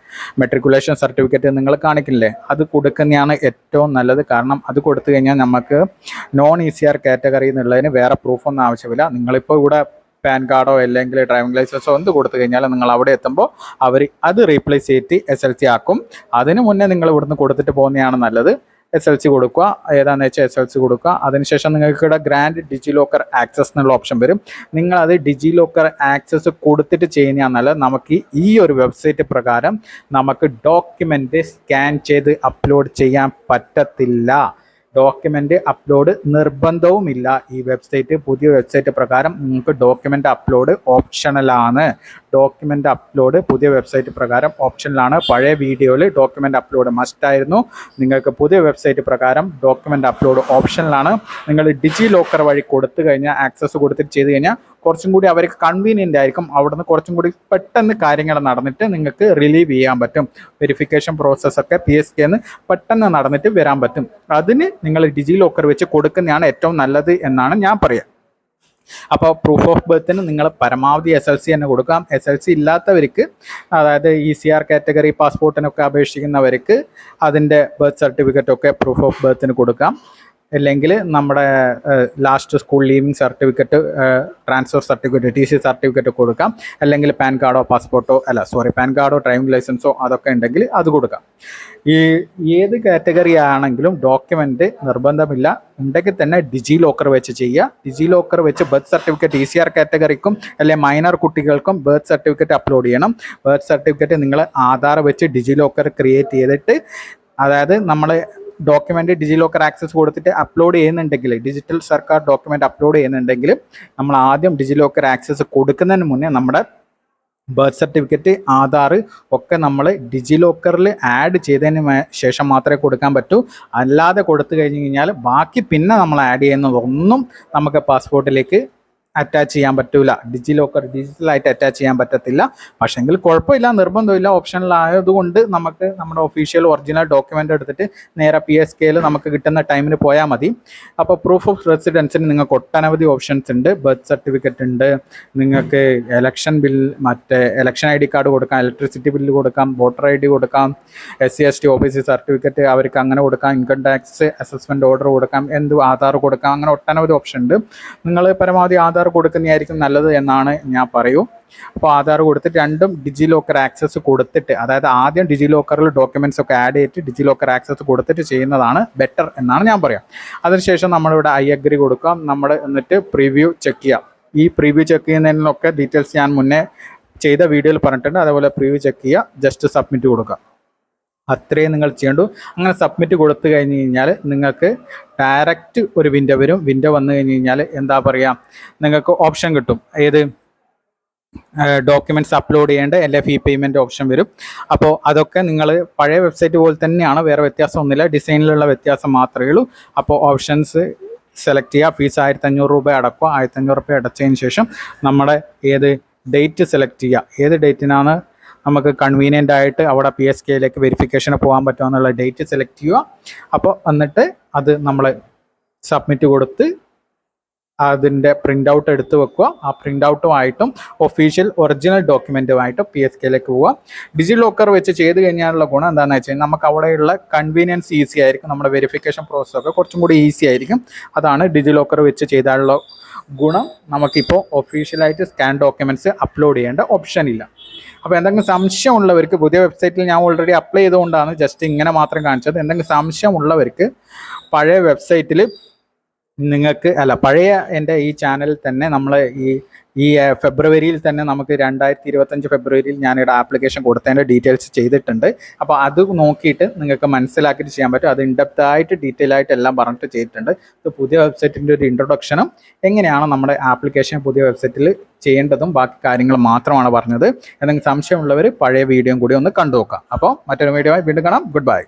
മെട്രിക്കുലേഷൻ സർട്ടിഫിക്കറ്റ് നിങ്ങൾ കാണിക്കില്ലേ, അത് കൊടുക്കുന്നതാണ് ഏറ്റവും നല്ലത്. കാരണം അത് കൊടുത്തു കഴിഞ്ഞാൽ നമുക്ക് നോൺ ECR കാറ്റഗറി എന്നുള്ളതിന് വേറെ പ്രൂഫൊന്നും ആവശ്യമില്ല. നിങ്ങളിപ്പോൾ ഇവിടെ പാൻ കാർഡോ അല്ലെങ്കിൽ ഡ്രൈവിംഗ് ലൈസൻസോ എന്ത് കൊടുത്തു കഴിഞ്ഞാൽ നിങ്ങൾ അവിടെ എത്തുമ്പോൾ അവർ അത് റീപ്ലേസ് ചെയ്തിട്ട് SLC ആക്കും. അതിന് മുന്നേ നിങ്ങൾ ഇവിടുന്ന് കൊടുത്തിട്ട് പോകുന്നതാണ് നല്ലത്. SLC കൊടുക്കുക, ഏതാണെന്ന് വെച്ചാൽ SLC കൊടുക്കുക. അതിനുശേഷം നിങ്ങൾക്ക് ഇവിടെ ഗ്രാൻഡ് ഡിജി ലോക്കർ ആക്സസ് എന്നുള്ള ഓപ്ഷൻ വരും. നിങ്ങളത് ഡിജി ലോക്കർ ആക്സസ് കൊടുത്തിട്ട് ചെയ്യുന്നതാണ് നല്ലത്. നമുക്ക് ഈ ഒരു വെബ്സൈറ്റ് പ്രകാരം നമുക്ക് ഡോക്യുമെൻ്റ് സ്കാൻ ചെയ്ത് അപ്ലോഡ് ചെയ്യാൻ പറ്റത്തില്ല. ഡോക്യുമെൻ്റ് അപ്ലോഡ് നിർബന്ധവുമില്ല. ഈ വെബ്സൈറ്റ്, പുതിയ വെബ്സൈറ്റ് പ്രകാരം നിങ്ങൾക്ക് ഡോക്യുമെൻ്റ് അപ്ലോഡ് ഓപ്ഷണലാണ്. ഡോക്യുമെൻ്റ് അപ്ലോഡ് പുതിയ വെബ്സൈറ്റ് പ്രകാരം ഓപ്ഷനിലാണ്. പഴയ വീഡിയോയിൽ ഡോക്യുമെൻ്റ് അപ്ലോഡ് മസ്റ്റായിരുന്നു. നിങ്ങൾക്ക് പുതിയ വെബ്സൈറ്റ് പ്രകാരം ഡോക്യുമെൻ്റ് അപ്ലോഡ് ഓപ്ഷനിലാണ്. നിങ്ങൾ ഡിജി ലോക്കർ വഴി കൊടുത്തു കഴിഞ്ഞാൽ, ആക്സസ് കൊടുത്തിട്ട് ചെയ്ത് കഴിഞ്ഞാൽ കുറച്ചും കൂടി അവർക്ക് കൺവീനിയൻ്റ് ആയിരിക്കും. അവിടുന്ന് കുറച്ചും കൂടി പെട്ടെന്ന് കാര്യങ്ങൾ നടന്നിട്ട് നിങ്ങൾക്ക് റിലീവ് ചെയ്യാൻ പറ്റും. വെരിഫിക്കേഷൻ പ്രോസസ്സൊക്കെ PSKന്ന് പെട്ടെന്ന് നടന്നിട്ട് വരാൻ പറ്റും. അതിന് നിങ്ങൾ ഡിജി ലോക്കർ വെച്ച് കൊടുക്കുന്നതാണ് ഏറ്റവും നല്ലത് എന്നാണ് ഞാൻ പറയുക. അപ്പോൾ പ്രൂഫ് ഓഫ് ബർത്തിന് നിങ്ങൾ പരമാവധി SLC തന്നെ കൊടുക്കാം. SLC ഇല്ലാത്തവർക്ക്, അതായത് ECR കാറ്റഗറി പാസ്പോർട്ടിനൊക്കെ അപേക്ഷിക്കുന്നവർക്ക് അതിൻ്റെ ബർത്ത് സർട്ടിഫിക്കറ്റ് ഒക്കെ പ്രൂഫ് ഓഫ് ബർത്തിന് കൊടുക്കാം. അല്ലെങ്കിൽ നമ്മുടെ last school leaving certificate, transfer certificate, TC certificate കൊടുക്കാം. അല്ലെങ്കിൽ പാൻ കാർഡോ പാസ്പോർട്ടോ പാൻ കാർഡോ ഡ്രൈവിംഗ് ലൈസൻസോ അതൊക്കെ ഉണ്ടെങ്കിൽ അത് കൊടുക്കാം. ഈ ഏത് കാറ്റഗറി ആണെങ്കിലും ഡോക്യുമെൻ്റ് നിർബന്ധമില്ല, ഉണ്ടെങ്കിൽ തന്നെ ഡിജി ലോക്കർ വെച്ച് ചെയ്യുക. ഡിജി ലോക്കർ വെച്ച് ബർത്ത് സർട്ടിഫിക്കറ്റ് ECR കാറ്റഗറിക്കും അല്ലെങ്കിൽ മൈനർ കുട്ടികൾക്കും ബർത്ത് സർട്ടിഫിക്കറ്റ് അപ്ലോഡ് ചെയ്യണം. ബർത്ത് സർട്ടിഫിക്കറ്റ് നിങ്ങൾ ആധാർ വെച്ച് ഡിജി ലോക്കർ ക്രിയേറ്റ് ചെയ്തിട്ട്, അതായത് നമ്മൾ ഡോക്യുമെൻ്റ് ഡിജി ലോക്കർ ആക്സസ് കൊടുത്തിട്ട് അപ്ലോഡ് ചെയ്യുന്നുണ്ടെങ്കിൽ, ഡിജിറ്റൽ സർക്കാർ ഡോക്യുമെൻ്റ് അപ്ലോഡ് ചെയ്യുന്നുണ്ടെങ്കിൽ നമ്മൾ ആദ്യം ഡിജി ലോക്കർ ആക്സസ് കൊടുക്കുന്നതിന് മുന്നേ നമ്മുടെ ബർത്ത് സർട്ടിഫിക്കറ്റ്, ആധാർ ഒക്കെ നമ്മൾ ഡിജി ലോക്കറിൽ ആഡ് ചെയ്തതിന് ശേഷം മാത്രമേ കൊടുക്കാൻ പറ്റൂ. അല്ലാതെ കൊടുത്തു കഴിഞ്ഞ് കഴിഞ്ഞാൽ ബാക്കി പിന്നെ നമ്മൾ ആഡ് ചെയ്യുന്നതൊന്നും നമുക്ക് പാസ്പോർട്ടിലേക്ക് അറ്റാച്ച് ചെയ്യാൻ പറ്റൂല. ഡിജി ലോക്കർ ഡിജിറ്റലായിട്ട് അറ്റാച്ച് ചെയ്യാൻ പറ്റത്തില്ല. പക്ഷെങ്കിൽ കുഴപ്പമില്ല, നിർബന്ധമില്ല, ഓപ്ഷനിലായതുകൊണ്ട് നമുക്ക് നമ്മുടെ ഒഫീഷ്യൽ ഒറിജിനൽ ഡോക്യുമെൻ്റ് എടുത്തിട്ട് നേരെ PSKയിൽ നമുക്ക് കിട്ടുന്ന ടൈമിന് പോയാൽ മതി. അപ്പോൾ പ്രൂഫ് ഓഫ് റെസിഡൻസിന് നിങ്ങൾക്ക് ഒട്ടനവധി ഓപ്ഷൻസ് ഉണ്ട്. ബർത്ത് സർട്ടിഫിക്കറ്റ് ഉണ്ട്, നിങ്ങൾക്ക് ഇലക്ഷൻ ബിൽ, മറ്റേ ഇലക്ഷൻ ID കാർഡ് കൊടുക്കാം, ഇലക്ട്രിസിറ്റി ബില്ല് കൊടുക്കാം, വോട്ടർ ID കൊടുക്കാം, SC/ST OBC സർട്ടിഫിക്കറ്റ് അവർക്ക് അങ്ങനെ കൊടുക്കാം, ഇൻകം ടാക്സ് അസസ്മെൻറ്റ് ഓർഡർ കൊടുക്കാം, ആധാർ കൊടുക്കാം. അങ്ങനെ ഒട്ടനവധി ഓപ്ഷൻ ഉണ്ട്. നിങ്ങൾ പരമാവധി ആധാർ കൊടുക്കുന്നതായിരിക്കും നല്ലത് എന്നാണ് ഞാൻ പറയൂ. അപ്പോൾ ആധാർ കൊടുത്തിട്ട് രണ്ടും ഡിജി ലോക്കർ ആക്സസ് കൊടുത്തിട്ട്, അതായത് ആദ്യം ഡിജി ലോക്കറിൽ ഡോക്യുമെൻറ്റ്സ് ഒക്കെ ആഡ് ചെയ്തിട്ട് ഡിജി ലോക്കർ ആക്സസ് കൊടുത്തിട്ട് ചെയ്യുന്നതാണ് ബെറ്റർ എന്നാണ് ഞാൻ പറയാം. അതിനുശേഷം നമ്മളിവിടെ I agree കൊടുക്കാം. നമ്മൾ എന്നിട്ട് പ്രിവ്യൂ ചെക്ക് ചെയ്യാം. ഈ പ്രിവ്യൂ ചെക്ക് ചെയ്യുന്നതിനൊക്കെ ഡീറ്റെയിൽസ് ഞാൻ മുന്നേ ചെയ്ത വീഡിയോയിൽ പറഞ്ഞിട്ടുണ്ട്. അതേപോലെ പ്രിവ്യൂ ചെക്ക് ചെയ്യുക, ജസ്റ്റ് സബ്മിറ്റ് കൊടുക്കുക, അത്രയും നിങ്ങൾ ചെയ്യേണ്ടു. അങ്ങനെ സബ്മിറ്റ് കൊടുത്തു കഴിഞ്ഞ് കഴിഞ്ഞാൽ നിങ്ങൾക്ക് ഡയറക്റ്റ് ഒരു വിൻഡോ വരും. വിൻഡോ വന്നു കഴിഞ്ഞ് കഴിഞ്ഞാൽ എന്താ പറയുക, നിങ്ങൾക്ക് ഓപ്ഷൻ കിട്ടും. ഏത് ഡോക്യുമെൻറ്റ്സ് അപ്ലോഡ് ചെയ്യേണ്ട എല്ലാ ഫീ പേയ്മെൻറ്റ് ഓപ്ഷൻ വരും. അപ്പോൾ അതൊക്കെ നിങ്ങൾ പഴയ വെബ്സൈറ്റ് പോലെ തന്നെയാണ്, വേറെ വ്യത്യാസമൊന്നുമില്ല, ഡിസൈനിലുള്ള വ്യത്യാസം മാത്രമേ ഉള്ളൂ. അപ്പോൾ ഓപ്ഷൻസ് സെലക്ട് ചെയ്യുക. ഫീസ് 1500 രൂപ അടക്കുക. 1500 രൂപ അടച്ചതിന് ശേഷം നമ്മുടെ ഏത് ഡേറ്റ് സെലക്ട് ചെയ്യുക. ഏത് ഡേറ്റിനാണ് നമുക്ക് കൺവീനിയൻ്റ് ആയിട്ട് അവിടെ PSKയിലേക്ക് വെരിഫിക്കേഷന് പോകാൻ പറ്റുമെന്നുള്ള ഡേറ്റ് സെലക്ട് ചെയ്യുക. അപ്പോൾ എന്നിട്ട് അത് നമ്മൾ സബ്മിറ്റ് കൊടുത്ത് അതിൻ്റെ പ്രിൻ്റ് ഔട്ട് എടുത്ത് വെക്കുക. ആ പ്രിൻ്റ് ഔട്ടുമായിട്ടും ഒഫീഷ്യൽ ഒറിജിനൽ ഡോക്യുമെൻറ്റുമായിട്ടും PSKയിലേക്ക് പോവുക. ഡിജി ലോക്കർ വെച്ച് ചെയ്ത് കഴിഞ്ഞാലുള്ള ഗുണം എന്താണെന്ന് വെച്ച് കഴിഞ്ഞാൽ നമുക്ക് അവിടെയുള്ള കൺവീനിയൻസ് ഈസി ആയിരിക്കും. നമ്മുടെ വെരിഫിക്കേഷൻ പ്രോസസ്സൊക്കെ കുറച്ചും കൂടി ഈസി ആയിരിക്കും. അതാണ് ഡിജി ലോക്കർ വെച്ച് ചെയ്താലുള്ള ഗുണം. നമുക്കിപ്പോൾ ഒഫീഷ്യലായിട്ട് സ്കാൻ ഡോക്യുമെൻറ്റ്സ് അപ്ലോഡ് ചെയ്യേണ്ട ഓപ്ഷൻ ഇല്ല. അപ്പോൾ എന്തെങ്കിലും സംശയമുള്ളവർക്ക്, പുതിയ വെബ്സൈറ്റിൽ ഞാൻ ഓൾറെഡി അപ്ലൈ ചെയ്തുകൊണ്ടാണ് ജസ്റ്റ് ഇങ്ങനെ മാത്രം കാണിച്ചത്. എന്തെങ്കിലും സംശയമുള്ളവർക്ക് പഴയ വെബ്സൈറ്റിൽ നിങ്ങൾക്ക് പഴയ എൻ്റെ ഈ ചാനലിൽ തന്നെ നമ്മൾ ഈ ഫെബ്രുവരിയിൽ തന്നെ നമുക്ക് 2025 ഫെബ്രുവരിയിൽ ഞാനിവിടെ ആപ്ലിക്കേഷൻ കൊടുത്തതിൻ്റെ ഡീറ്റെയിൽസ് ചെയ്തിട്ടുണ്ട്. അപ്പോൾ അത് നോക്കിയിട്ട് നിങ്ങൾക്ക് മനസ്സിലാക്കിയിട്ട് ചെയ്യാൻ പറ്റും. അത് ഇൻഡെപ്ത് ആയിട്ട് ഡീറ്റെയിൽ ആയിട്ട് എല്ലാം പറഞ്ഞിട്ട് ചെയ്തിട്ടുണ്ട്. ഇത് പുതിയ വെബ്സൈറ്റിൻ്റെ ഒരു ഇൻട്രൊഡക്ഷനും എങ്ങനെയാണ് നമ്മുടെ ആപ്ലിക്കേഷൻ പുതിയ വെബ്സൈറ്റിൽ ചെയ്യേണ്ടതും ബാക്കി കാര്യങ്ങൾ മാത്രമാണ് പറഞ്ഞത്. എന്തെങ്കിലും സംശയമുള്ളവർ പഴയ വീഡിയോയും കൂടി ഒന്ന് കണ്ടു നോക്കാം. അപ്പോൾ മറ്റൊരു വീഡിയോ ആയി വീണ്ടും കാണാം. Good bye.